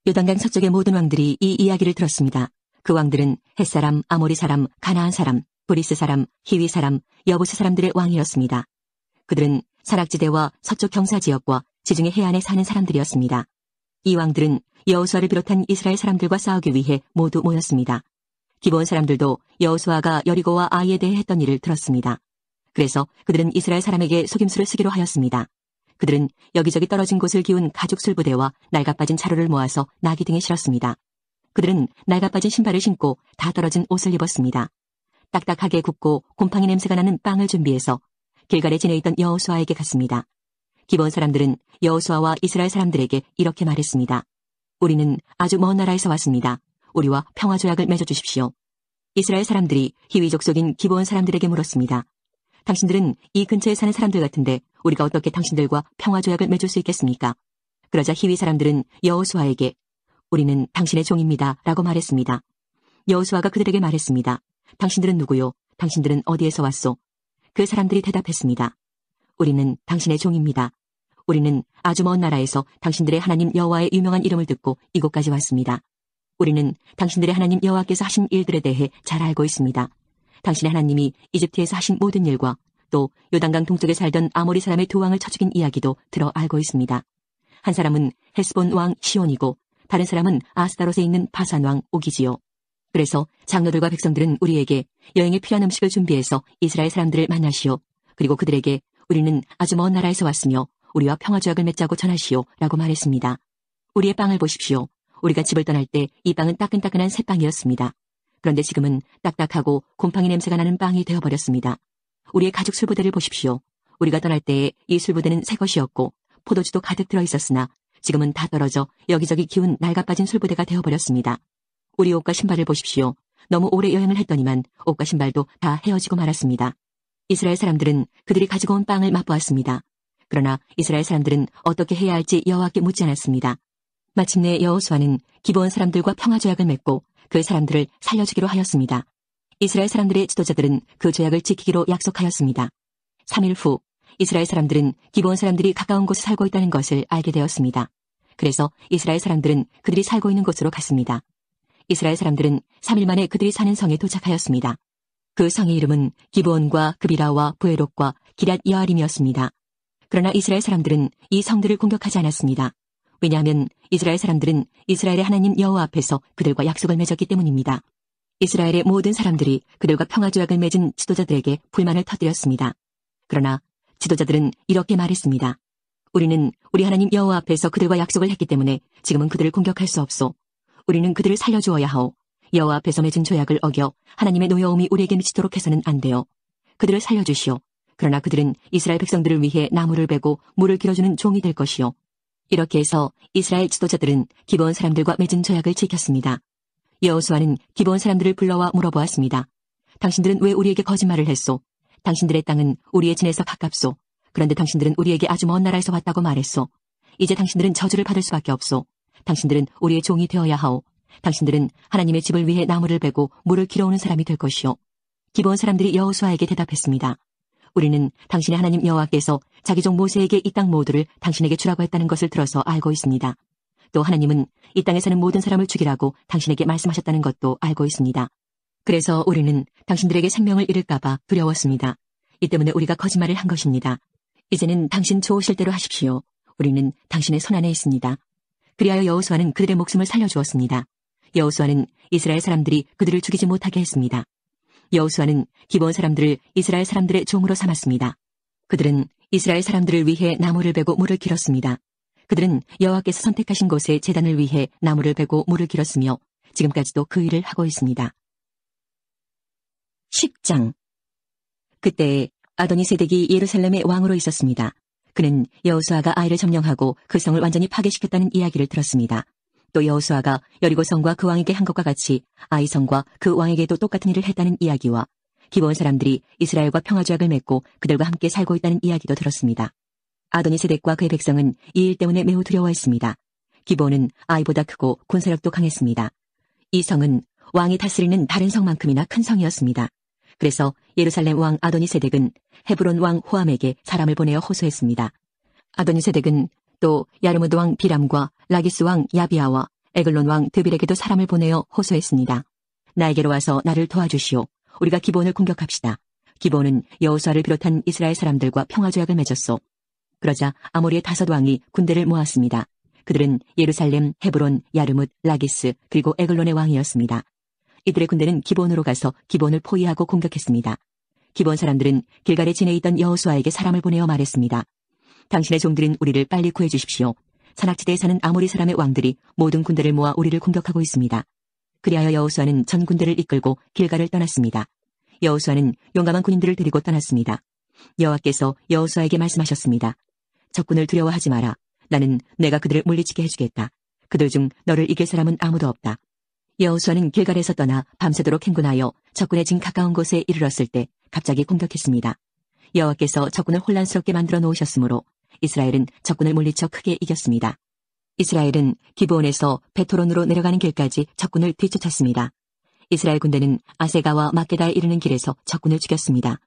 요단강 서쪽의 모든 왕들이 이 이야기를 들었습니다. 그 왕들은 헷사람, 아모리 사람, 가나안 사람, 브리스 사람, 히위 사람, 여부스 사람들의 왕이었습니다. 그들은 산악지대와 서쪽 경사지역과 지중해 해안에 사는 사람들이었습니다. 이 왕들은 여호수아를 비롯한 이스라엘 사람들과 싸우기 위해 모두 모였습니다. 기브온 사람들도 여호수아가 여리고와 아이에 대해 했던 일을 들었습니다. 그래서 그들은 이스라엘 사람에게 속임수를 쓰기로 하였습니다. 그들은 여기저기 떨어진 곳을 기운 가죽 술부대와 낡아빠진 자루를 모아서 나귀 등에 실었습니다. 그들은 낡아빠진 신발을 신고 다 떨어진 옷을 입었습니다. 딱딱하게 굽고 곰팡이 냄새가 나는 빵을 준비해서 길갈에 지내 있던 여호수아에게 갔습니다. 기브온 사람들은 여호수아와 이스라엘 사람들에게 이렇게 말했습니다. 우리는 아주 먼 나라에서 왔습니다. 우리와 평화조약을 맺어주십시오. 이스라엘 사람들이 히위 족속인 기브온 사람들에게 물었습니다. 당신들은 이 근처에 사는 사람들 같은데 우리가 어떻게 당신들과 평화조약을 맺을 수 있겠습니까? 그러자 히위 사람들은 여호수아에게 우리는 당신의 종입니다 라고 말했습니다. 여호수아가 그들에게 말했습니다. 당신들은 누구요? 당신들은 어디에서 왔소? 그 사람들이 대답했습니다. 우리는 당신의 종입니다. 우리는 아주 먼 나라에서 당신들의 하나님 여호와의 유명한 이름을 듣고 이곳까지 왔습니다. 우리는 당신들의 하나님 여호와께서 하신 일들에 대해 잘 알고 있습니다. 당신의 하나님이 이집트에서 하신 모든 일과 또 요단강 동쪽에 살던 아모리 사람의 두 왕을 쳐 죽인 이야기도 들어 알고 있습니다. 한 사람은 헤스본 왕 시온이고 다른 사람은 아스타롯에 있는 바산 왕 옥이지요. 그래서 장로들과 백성들은 우리에게 여행에 필요한 음식을 준비해서 이스라엘 사람들을 만나시오. 그리고 그들에게 우리는 아주 먼 나라에서 왔으며 우리와 평화조약을 맺자고 전하시오 라고 말했습니다. 우리의 빵을 보십시오. 우리가 집을 떠날 때 이 빵은 따끈따끈한 새 빵이었습니다. 그런데 지금은 딱딱하고 곰팡이 냄새가 나는 빵이 되어버렸습니다. 우리의 가죽 술부대를 보십시오. 우리가 떠날 때에 이 술부대는 새 것이었고 포도주도 가득 들어있었으나 지금은 다 떨어져 여기저기 기운 낡아빠진 술부대가 되어버렸습니다. 우리 옷과 신발을 보십시오. 너무 오래 여행을 했더니만 옷과 신발도 다 헤어지고 말았습니다. 이스라엘 사람들은 그들이 가지고 온 빵을 맛보았습니다. 그러나 이스라엘 사람들은 어떻게 해야 할지 여호와께 묻지 않았습니다. 마침내 여호수아는 기브온 사람들과 평화조약을 맺고 그 사람들을 살려주기로 하였습니다. 이스라엘 사람들의 지도자들은 그 조약을 지키기로 약속하였습니다. 3일 후 이스라엘 사람들은 기브온 사람들이 가까운 곳에 살고 있다는 것을 알게 되었습니다. 그래서 이스라엘 사람들은 그들이 살고 있는 곳으로 갔습니다. 이스라엘 사람들은 3일 만에 그들이 사는 성에 도착하였습니다. 그 성의 이름은 기브온과 그비라와 부에롯과 기럇 여아림이었습니다. 그러나 이스라엘 사람들은 이 성들을 공격하지 않았습니다. 왜냐하면 이스라엘 사람들은 이스라엘의 하나님 여호와 앞에서 그들과 약속을 맺었기 때문입니다. 이스라엘의 모든 사람들이 그들과 평화조약을 맺은 지도자들에게 불만을 터뜨렸습니다. 그러나 지도자들은 이렇게 말했습니다. 우리는 우리 하나님 여호와 앞에서 그들과 약속을 했기 때문에 지금은 그들을 공격할 수 없소. 우리는 그들을 살려주어야 하오. 여호와 앞에서 맺은 조약을 어겨 하나님의 노여움이 우리에게 미치도록 해서는 안 돼요. 그들을 살려주시오. 그러나 그들은 이스라엘 백성들을 위해 나무를 베고 물을 길어주는 종이 될 것이요. 이렇게 해서 이스라엘 지도자들은 기브온 사람들과 맺은 조약을 지켰습니다. 여호수아는 기브온 사람들을 불러와 물어보았습니다. 당신들은 왜 우리에게 거짓말을 했소? 당신들의 땅은 우리의 진에서 가깝소. 그런데 당신들은 우리에게 아주 먼 나라에서 왔다고 말했소. 이제 당신들은 저주를 받을 수밖에 없소. 당신들은 우리의 종이 되어야 하오. 당신들은 하나님의 집을 위해 나무를 베고 물을 길어오는 사람이 될 것이요. 기브온 사람들이 여호수아에게 대답했습니다. 우리는 당신의 하나님 여호와께서 자기 종 모세에게 이 땅 모두를 당신에게 주라고 했다는 것을 들어서 알고 있습니다. 또 하나님은 이 땅에 사는 모든 사람을 죽이라고 당신에게 말씀하셨다는 것도 알고 있습니다. 그래서 우리는 당신들에게 생명을 잃을까봐 두려웠습니다. 이 때문에 우리가 거짓말을 한 것입니다. 이제는 당신 좋으실 대로 하십시오. 우리는 당신의 손안에 있습니다. 그리하여 여호수아는 그들의 목숨을 살려주었습니다. 여호수아는 이스라엘 사람들이 그들을 죽이지 못하게 했습니다. 여호수아는 기브온 사람들을 이스라엘 사람들의 종으로 삼았습니다. 그들은 이스라엘 사람들을 위해 나무를 베고 물을 길었습니다. 그들은 여호와께서 선택하신 곳에 제단을 위해 나무를 베고 물을 길었으며 지금까지도 그 일을 하고 있습니다. 10장. 그때 아도니세덱이 예루살렘의 왕으로 있었습니다. 그는 여호수아가 아이를 점령하고 그 성을 완전히 파괴시켰다는 이야기를 들었습니다. 또 여호수아가 여리고 성과 그 왕에게 한 것과 같이 아이 성과 그 왕에게도 똑같은 일을 했다는 이야기와 기브온 사람들이 이스라엘과 평화조약을 맺고 그들과 함께 살고 있다는 이야기도 들었습니다. 아도니세덱과 그의 백성은 이 일 때문에 매우 두려워했습니다. 기브온은 아이보다 크고 군사력도 강했습니다. 이 성은 왕이 다스리는 다른 성만큼이나 큰 성이었습니다. 그래서 예루살렘 왕 아도니세덱은 헤브론 왕 호암에게 사람을 보내어 호소했습니다. 아도니세덱은 또 야르무드 왕 비람과 라기스 왕 야비아와 에글론 왕 드빌에게도 사람을 보내어 호소했습니다. 나에게로 와서 나를 도와주시오. 우리가 기브온을 공격합시다. 기브온은 여호수아를 비롯한 이스라엘 사람들과 평화조약을 맺었소. 그러자 아모리의 5 왕이 군대를 모았습니다. 그들은 예루살렘, 헤브론, 야르뭇, 라기스 그리고 에글론의 왕이었습니다. 이들의 군대는 기브온으로 가서 기브온을 포위하고 공격했습니다. 기브온 사람들은 길갈에 지내 있던 여호수아에게 사람을 보내어 말했습니다. 당신의 종들인 우리를 빨리 구해주십시오. 산악지대에 사는 아모리 사람의 왕들이 모든 군대를 모아 우리를 공격하고 있습니다. 그리하여 여호수아는 전 군대를 이끌고 길갈을 떠났습니다. 여호수아는 용감한 군인들을 데리고 떠났습니다. 여호와께서 여호수아에게 말씀하셨습니다. 적군을 두려워하지 마라. 나는 내가 그들을 물리치게 해주겠다. 그들 중 너를 이길 사람은 아무도 없다. 여호수아는 길갈에서 떠나 밤새도록 행군하여 적군의 진 가까운 곳에 이르렀을 때 갑자기 공격했습니다. 여호와께서 적군을 혼란스럽게 만들어 놓으셨으므로 이스라엘은 적군을 물리쳐 크게 이겼습니다. 이스라엘은 기브온에서 베토론으로 내려가는 길까지 적군을 뒤쫓았습니다. 이스라엘 군대는 아세가와 막게다에 이르는 길에서 적군을 죽였습니다.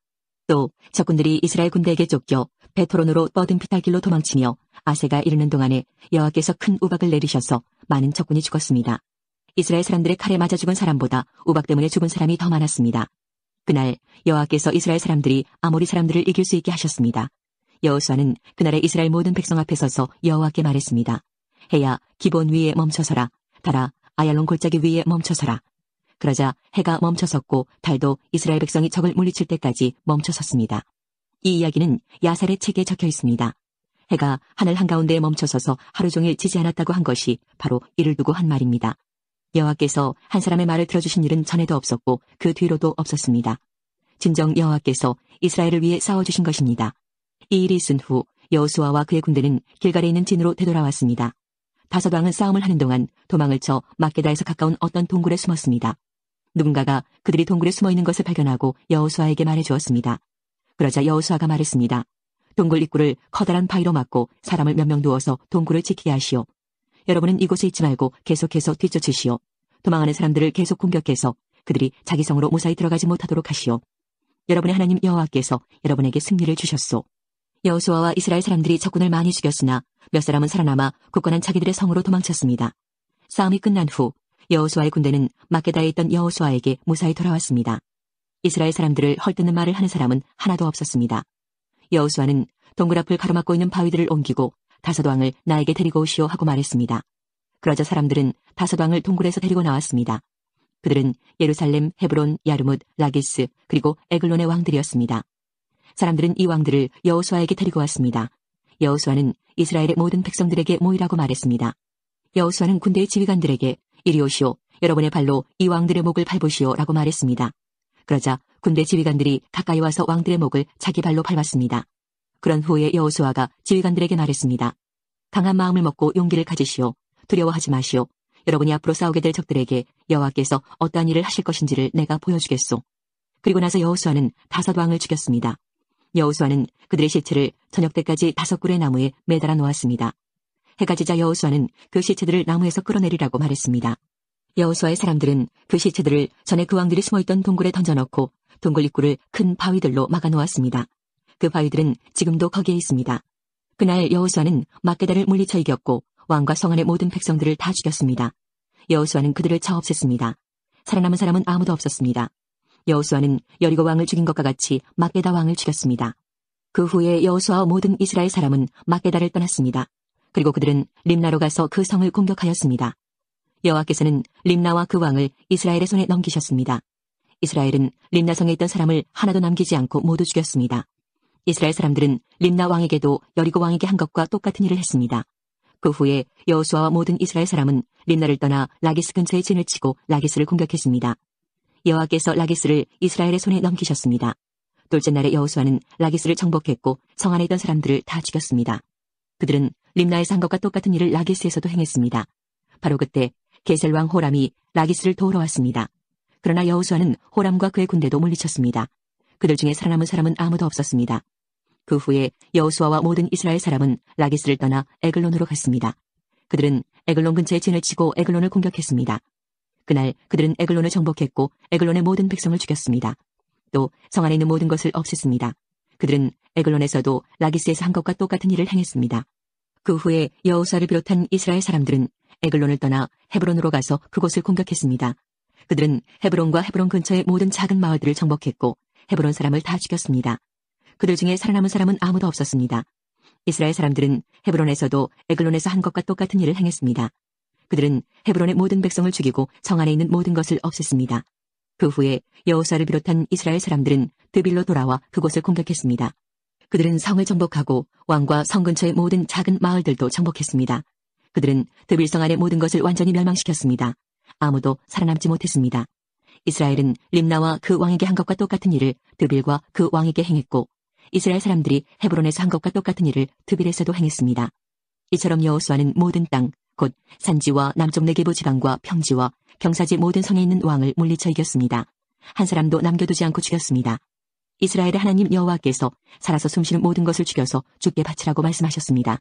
또 적군들이 이스라엘 군대에게 쫓겨 베토론으로 뻗은 피탈길로 도망치며 아세가 이르는 동안에 여호와께서 큰 우박을 내리셔서 많은 적군이 죽었습니다. 이스라엘 사람들의 칼에 맞아 죽은 사람보다 우박 때문에 죽은 사람이 더 많았습니다. 그날 여호와께서 이스라엘 사람들이 아모리 사람들을 이길 수 있게 하셨습니다. 여호수아는 그날의 이스라엘 모든 백성 앞에 서서 여호와께 말했습니다. 해야 기브온 위에 멈춰서라. 달아 아얄론 골짜기 위에 멈춰서라. 그러자 해가 멈춰섰고 달도 이스라엘 백성이 적을 물리칠 때까지 멈춰섰습니다. 이 이야기는 야살의 책에 적혀 있습니다. 해가 하늘 한가운데에 멈춰서서 하루 종일 지지 않았다고 한 것이 바로 이를 두고 한 말입니다. 여호와께서 한 사람의 말을 들어주신 일은 전에도 없었고 그 뒤로도 없었습니다. 진정 여호와께서 이스라엘을 위해 싸워주신 것입니다. 이 일이 있은 후 여호수아와 그의 군대는 길갈에 있는 진으로 되돌아왔습니다. 5 왕은 싸움을 하는 동안 도망을 쳐 막게다에서 가까운 어떤 동굴에 숨었습니다. 누군가가 그들이 동굴에 숨어있는 것을 발견하고 여호수아에게 말해주었습니다. 그러자 여호수아가 말했습니다. 동굴 입구를 커다란 바위로 막고 사람을 몇 명 두어서 동굴을 지키게 하시오. 여러분은 이곳에 있지 말고 계속해서 뒤쫓으시오. 도망하는 사람들을 계속 공격해서 그들이 자기 성으로 무사히 들어가지 못하도록 하시오. 여러분의 하나님 여호와께서 여러분에게 승리를 주셨소. 여호수아와 이스라엘 사람들이 적군을 많이 죽였으나 몇 사람은 살아남아 굳건한 자기들의 성으로 도망쳤습니다. 싸움이 끝난 후 여호수아의 군대는 막게다에 있던 여호수아에게 무사히 돌아왔습니다. 이스라엘 사람들을 헐뜯는 말을 하는 사람은 하나도 없었습니다. 여호수아는 동굴 앞을 가로막고 있는 바위들을 옮기고 5 왕을 나에게 데리고 오시오 하고 말했습니다. 그러자 사람들은 5 왕을 동굴에서 데리고 나왔습니다. 그들은 예루살렘, 헤브론, 야르뭇, 라기스 그리고 에글론의 왕들이었습니다. 사람들은 이 왕들을 여호수아에게 데리고 왔습니다. 여호수아는 이스라엘의 모든 백성들에게 모이라고 말했습니다. 여호수아는 군대의 지휘관들에게 이리 오시오. 여러분의 발로 이 왕들의 목을 밟으시오 라고 말했습니다. 그러자 군대 지휘관들이 가까이 와서 왕들의 목을 자기 발로 밟았습니다. 그런 후에 여호수아가 지휘관들에게 말했습니다. 강한 마음을 먹고 용기를 가지시오. 두려워하지 마시오. 여러분이 앞으로 싸우게 될 적들에게 여호와께서 어떠한 일을 하실 것인지를 내가 보여주겠소. 그리고 나서 여호수아는 5 왕을 죽였습니다. 여호수아는 그들의 시체를 저녁 때까지 5 굴의 나무에 매달아 놓았습니다. 해가 지자 여호수아는 그 시체들을 나무에서 끌어내리라고 말했습니다. 여호수아의 사람들은 그 시체들을 전에 그 왕들이 숨어있던 동굴에 던져넣고 동굴 입구를 큰 바위들로 막아놓았습니다. 그 바위들은 지금도 거기에 있습니다. 그날 여호수아는 막게다를 물리쳐 이겼고 왕과 성 안의 모든 백성들을 다 죽였습니다. 여호수아는 그들을 쳐 없앴습니다. 살아남은 사람은 아무도 없었습니다. 여호수아는 여리고 왕을 죽인 것과 같이 막게다 왕을 죽였습니다. 그 후에 여호수아와 모든 이스라엘 사람은 막게다를 떠났습니다. 그리고 그들은 림나로 가서 그 성을 공격하였습니다. 여호와께서는 림나와 그 왕을 이스라엘의 손에 넘기셨습니다. 이스라엘은 림나성에 있던 사람을 하나도 남기지 않고 모두 죽였습니다. 이스라엘 사람들은 림나 왕에게도 여리고 왕에게 한 것과 똑같은 일을 했습니다. 그 후에 여호수아와 모든 이스라엘 사람은 림나를 떠나 라기스 근처에 진을 치고 라기스를 공격했습니다. 여호와께서 라기스를 이스라엘의 손에 넘기셨습니다. 둘째 날에 여호수아는 라기스를 정복했고 성 안에 있던 사람들을 다 죽였습니다. 그들은 림나에서 한 것과 똑같은 일을 라기스에서도 행했습니다. 바로 그때 게셀 왕 호람이 라기스를 도우러 왔습니다. 그러나 여호수아는 호람과 그의 군대도 물리쳤습니다. 그들 중에 살아남은 사람은 아무도 없었습니다. 그 후에 여호수아와 모든 이스라엘 사람은 라기스를 떠나 에글론으로 갔습니다. 그들은 에글론 근처에 진을 치고 에글론을 공격했습니다. 그날 그들은 에글론을 정복했고 에글론의 모든 백성을 죽였습니다. 또 성 안에 있는 모든 것을 없앴습니다. 그들은 에글론에서도 라기스에서 한 것과 똑같은 일을 행했습니다. 그 후에 여호수아를 비롯한 이스라엘 사람들은 에글론을 떠나 헤브론으로 가서 그곳을 공격했습니다. 그들은 헤브론과 헤브론 근처의 모든 작은 마을들을 정복했고 헤브론 사람을 다 죽였습니다. 그들 중에 살아남은 사람은 아무도 없었습니다. 이스라엘 사람들은 헤브론에서도 에글론에서 한 것과 똑같은 일을 행했습니다. 그들은 헤브론의 모든 백성을 죽이고 성 안에 있는 모든 것을 없앴습니다. 그 후에 여호수아를 비롯한 이스라엘 사람들은 드빌로 돌아와 그곳을 공격했습니다. 그들은 성을 정복하고 왕과 성 근처의 모든 작은 마을들도 정복했습니다. 그들은 드빌성 안의 모든 것을 완전히 멸망시켰습니다. 아무도 살아남지 못했습니다. 이스라엘은 림나와 그 왕에게 한 것과 똑같은 일을 드빌과 그 왕에게 행했고 이스라엘 사람들이 헤브론에서 한 것과 똑같은 일을 드빌에서도 행했습니다. 이처럼 여호수아는 모든 땅, 곧 산지와 남쪽 네게부 지방과 평지와 경사지 모든 성에 있는 왕을 물리쳐 이겼습니다. 한 사람도 남겨두지 않고 죽였습니다. 이스라엘의 하나님 여호와께서 살아서 숨쉬는 모든 것을 죽여서 죽게 바치라고 말씀하셨습니다.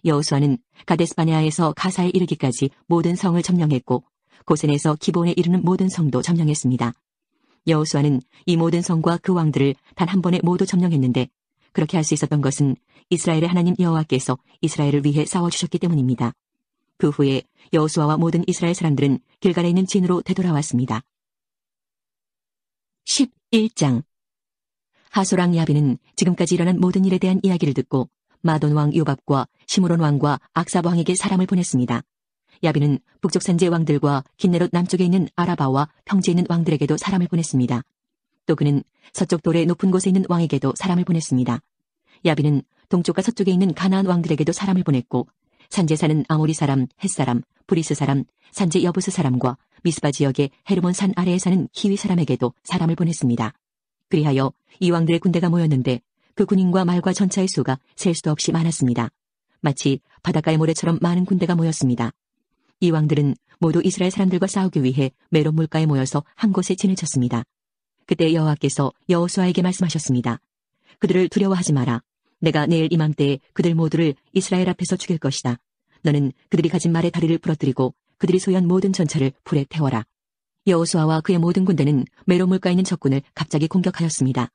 여호수아는 가데스바네아에서 가사에 이르기까지 모든 성을 점령했고 고센에서 기본에 이르는 모든 성도 점령했습니다. 여호수아는 이 모든 성과 그 왕들을 단 한 번에 모두 점령했는데 그렇게 할 수 있었던 것은 이스라엘의 하나님 여호와께서 이스라엘을 위해 싸워주셨기 때문입니다. 그 후에 여호수아와 모든 이스라엘 사람들은 길갈에 있는 진으로 되돌아왔습니다. 11장 하솔 왕 야빈은 지금까지 일어난 모든 일에 대한 이야기를 듣고 마돈 왕 요밥과 시므론 왕과 악삽 왕에게 사람을 보냈습니다. 야빈은 북쪽 산지의 왕들과 긴네롯 남쪽에 있는 아라바와 평지에 있는 왕들에게도 사람을 보냈습니다. 또 그는 서쪽 돌의 높은 곳에 있는 왕에게도 사람을 보냈습니다. 야빈은 동쪽과 서쪽에 있는 가나안 왕들에게도 사람을 보냈고 산지에 사는 아모리 사람, 헷 사람, 브리스 사람, 산지 여부스 사람과 미스바 지역의 헤르몬 산 아래에 사는 히위 사람에게도 사람을 보냈습니다. 그리하여 이 왕들의 군대가 모였는데 그 군인과 말과 전차의 수가 셀 수도 없이 많았습니다. 마치 바닷가의 모래처럼 많은 군대가 모였습니다. 이 왕들은 모두 이스라엘 사람들과 싸우기 위해 메론 물가에 모여서 한 곳에 진을 쳤습니다. 그때 여호와께서 여호수아에게 말씀하셨습니다. 그들을 두려워하지 마라. 내가 내일 이맘때에 그들 모두를 이스라엘 앞에서 죽일 것이다. 너는 그들이 가진 말의 다리를 부러뜨리고 그들이 소유한 모든 전차를 불에 태워라. 여호수아와 그의 모든 군대는 메론 물가에 있는 적군을 갑자기 공격하였습니다.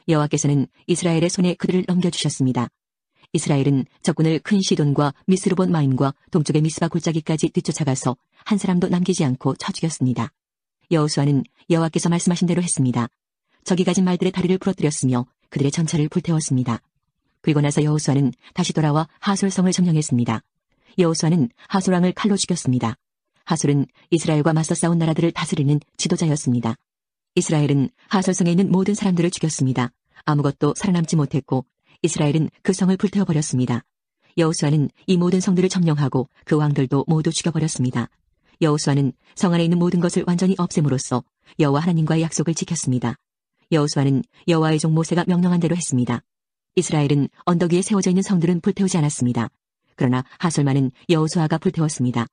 여호와께서는 이스라엘의 손에 그들을 넘겨주셨습니다. 이스라엘은 적군을 큰 시돈과 미스르본 마임과 동쪽의 미스바 골짜기까지 뒤쫓아가서 한 사람도 남기지 않고 쳐 죽였습니다. 여호수아는 여호와께서 말씀하신 대로 했습니다. 적이 가진 말들의 다리를 부러뜨렸으며 그들의 전차를 불태웠습니다. 그리고 나서 여호수아는 다시 돌아와 하솔성을 점령했습니다. 여호수아는 하솔왕을 칼로 죽였습니다. 하솔은 이스라엘과 맞서 싸운 나라들을 다스리는 지도자였습니다. 이스라엘은 하솔성에 있는 모든 사람들을 죽였습니다. 아무것도 살아남지 못했고 이스라엘은 그 성을 불태워버렸습니다. 여호수아는 이 모든 성들을 점령하고 그 왕들도 모두 죽여버렸습니다. 여호수아는 성 안에 있는 모든 것을 완전히 없앰으로써 여호와 하나님과의 약속을 지켰습니다. 여호수아는 여호와의 종 모세가 명령한 대로 했습니다. 이스라엘은 언덕 위에 세워져 있는 성들은 불태우지 않았습니다. 그러나 하솔만은 여호수아가 불태웠습니다.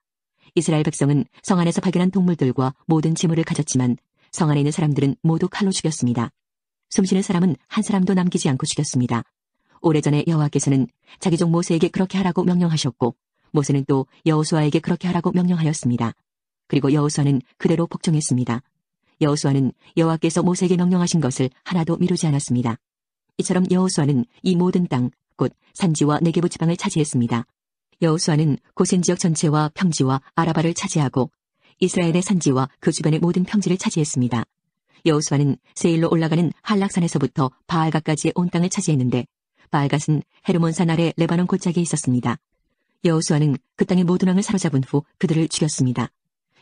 이스라엘 백성은 성 안에서 발견한 동물들과 모든 재물을 가졌지만 성 안에 있는 사람들은 모두 칼로 죽였습니다. 숨쉬는 사람은 한 사람도 남기지 않고 죽였습니다. 오래전에 여호와께서는 자기 종 모세에게 그렇게 하라고 명령하셨고 모세는 또 여호수아에게 그렇게 하라고 명령하였습니다. 그리고 여호수아는 그대로 복종했습니다. 여호수아는 여호와께서 모세에게 명령하신 것을 하나도 미루지 않았습니다. 이처럼 여호수아는 이 모든 땅, 곧 산지와 네게부 지방을 차지했습니다. 여호수아는 고센 지역 전체와 평지와 아라바를 차지하고 이스라엘의 산지와 그 주변의 모든 평지를 차지했습니다. 여호수아는 세일로 올라가는 한락산에서부터 바알갓까지의 온 땅을 차지했는데 바알갓은 헤르몬산 아래 레바논 골짜기에 있었습니다. 여호수아는 그 땅의 모든 왕을 사로잡은 후 그들을 죽였습니다.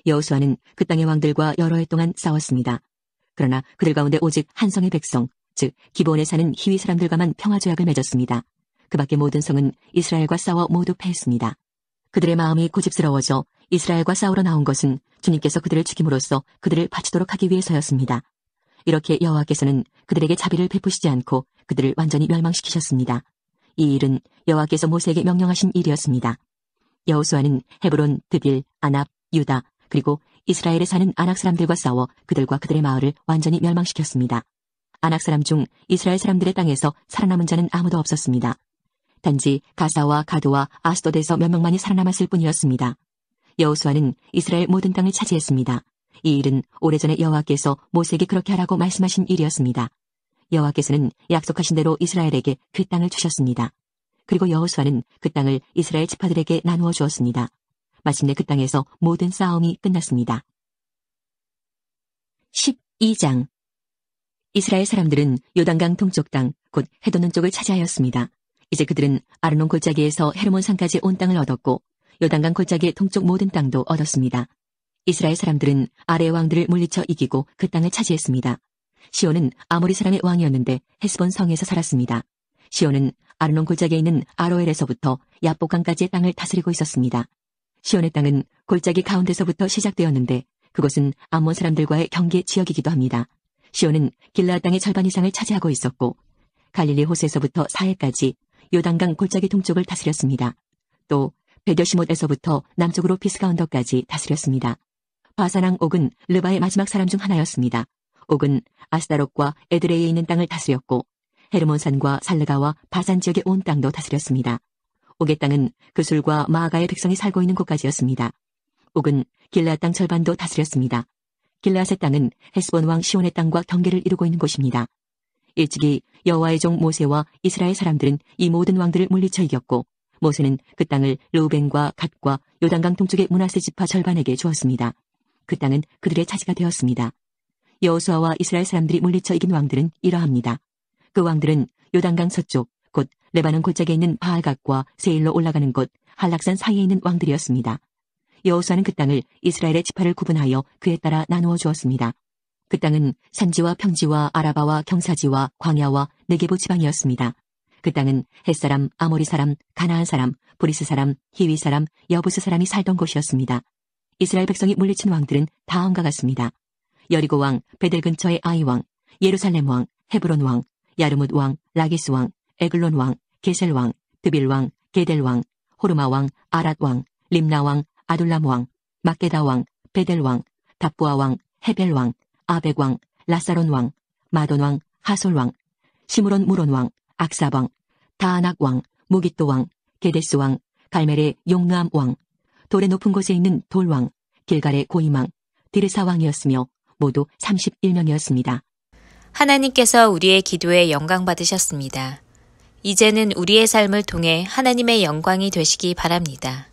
여호수아는 그 땅의 왕들과 여러 해 동안 싸웠습니다. 그러나 그들 가운데 오직 한 성의 백성, 즉 기브온에 사는 히위 사람들과만 평화조약을 맺었습니다. 그 밖의 모든 성은 이스라엘과 싸워 모두 패했습니다. 그들의 마음이 고집스러워져 이스라엘과 싸우러 나온 것은 주님께서 그들을 죽임으로써 그들을 바치도록 하기 위해서였습니다. 이렇게 여호와께서는 그들에게 자비를 베푸시지 않고 그들을 완전히 멸망시키셨습니다. 이 일은 여호와께서 모세에게 명령하신 일이었습니다. 여호수아는 헤브론, 드빌, 아납, 유다, 그리고 이스라엘에 사는 아낙 사람들과 싸워 그들과 그들의 마을을 완전히 멸망시켰습니다. 아낙 사람 중 이스라엘 사람들의 땅에서 살아남은 자는 아무도 없었습니다. 단지 가사와 가도와 아스돗에서 몇 명만이 살아남았을 뿐이었습니다. 여호수아는 이스라엘 모든 땅을 차지했습니다. 이 일은 오래전에 여호와께서 모세에게 그렇게 하라고 말씀하신 일이었습니다. 여호와께서는 약속하신 대로 이스라엘에게 그 땅을 주셨습니다. 그리고 여호수아는 그 땅을 이스라엘 지파들에게 나누어 주었습니다. 마침내 그 땅에서 모든 싸움이 끝났습니다. 12장 이스라엘 사람들은 요단강 동쪽 땅, 곧 해돋는 쪽을 차지하였습니다. 이제 그들은 아르논 골짜기에서 헤르몬 산까지 온 땅을 얻었고 요단강 골짜기의 동쪽 모든 땅도 얻었습니다. 이스라엘 사람들은 아래의 왕들을 물리쳐 이기고 그 땅을 차지했습니다. 시온은 아모리 사람의 왕이었는데 헤스본 성에서 살았습니다. 시온은 아르논 골짜기에 있는 아로엘에서부터 야복강까지의 땅을 다스리고 있었습니다. 시온의 땅은 골짜기 가운데서부터 시작되었는데 그곳은 암몬 사람들과의 경계 지역이기도 합니다. 시온은 길라앗 땅의 절반 이상을 차지하고 있었고 갈릴리 호수에서부터 사해까지 요단강 골짜기 동쪽을 다스렸습니다. 또 베더시못에서부터 남쪽으로 비스가 언덕까지 다스렸습니다. 바산왕 옥은 르바의 마지막 사람 중 하나였습니다. 옥은 아스다롯과 에드레이에 있는 땅을 다스렸고 헤르몬산과 살르가와 바산 지역의 온 땅도 다스렸습니다. 옥의 땅은 그술과 마아가의 백성이 살고 있는 곳까지였습니다. 옥은 길라앗 땅 절반도 다스렸습니다. 길라앗의 땅은 헤스본 왕 시온의 땅과 경계를 이루고 있는 곳입니다. 일찍이 여호와의 종 모세와 이스라엘 사람들은 이 모든 왕들을 물리쳐 이겼고 모세는 그 땅을 르우벤과 갓과 요단강 동쪽의 므낫세 지파 절반에게 주었습니다. 그 땅은 그들의 차지가 되었습니다. 여호수아와 이스라엘 사람들이 물리쳐 이긴 왕들은 이러합니다. 그 왕들은 요단강 서쪽 곧 레바논 골짜기에 있는 바알갓과 세일로 올라가는 곳 한락산 사이에 있는 왕들이었습니다. 여호수아는 그 땅을 이스라엘의 지파를 구분하여 그에 따라 나누어 주었습니다. 그 땅은 산지와 평지와 아라바와 경사지와 광야와 네게보 지방이었습니다. 그 땅은 헷사람, 아모리 사람, 가나안 사람, 브리스 사람, 히위 사람, 여부스 사람이 살던 곳이었습니다. 이스라엘 백성이 물리친 왕들은 다음과 같습니다. 여리고 왕, 베델 근처의 아이 왕, 예루살렘 왕, 헤브론 왕, 야르뭇 왕, 라기스 왕, 에글론 왕, 게셀 왕, 드빌 왕, 게델 왕, 호르마 왕, 아랏 왕, 림나 왕, 아둘람 왕, 막게다 왕, 베델 왕, 답부아 왕, 헤벨 왕, 아벡 왕, 라사론 왕, 마돈 왕, 하솔 왕, 시므론 무론 왕, 악삽 왕, 다아낙 왕, 무깃도 왕, 게데스 왕, 갈멜의 용르암 왕, 돌의 높은 곳에 있는 돌 왕, 길갈의 고임 왕, 디르사 왕이었으며 모두 31명이었습니다. 하나님께서 우리의 기도에 영광 받으셨습니다. 이제는 우리의 삶을 통해 하나님의 영광이 되시기 바랍니다.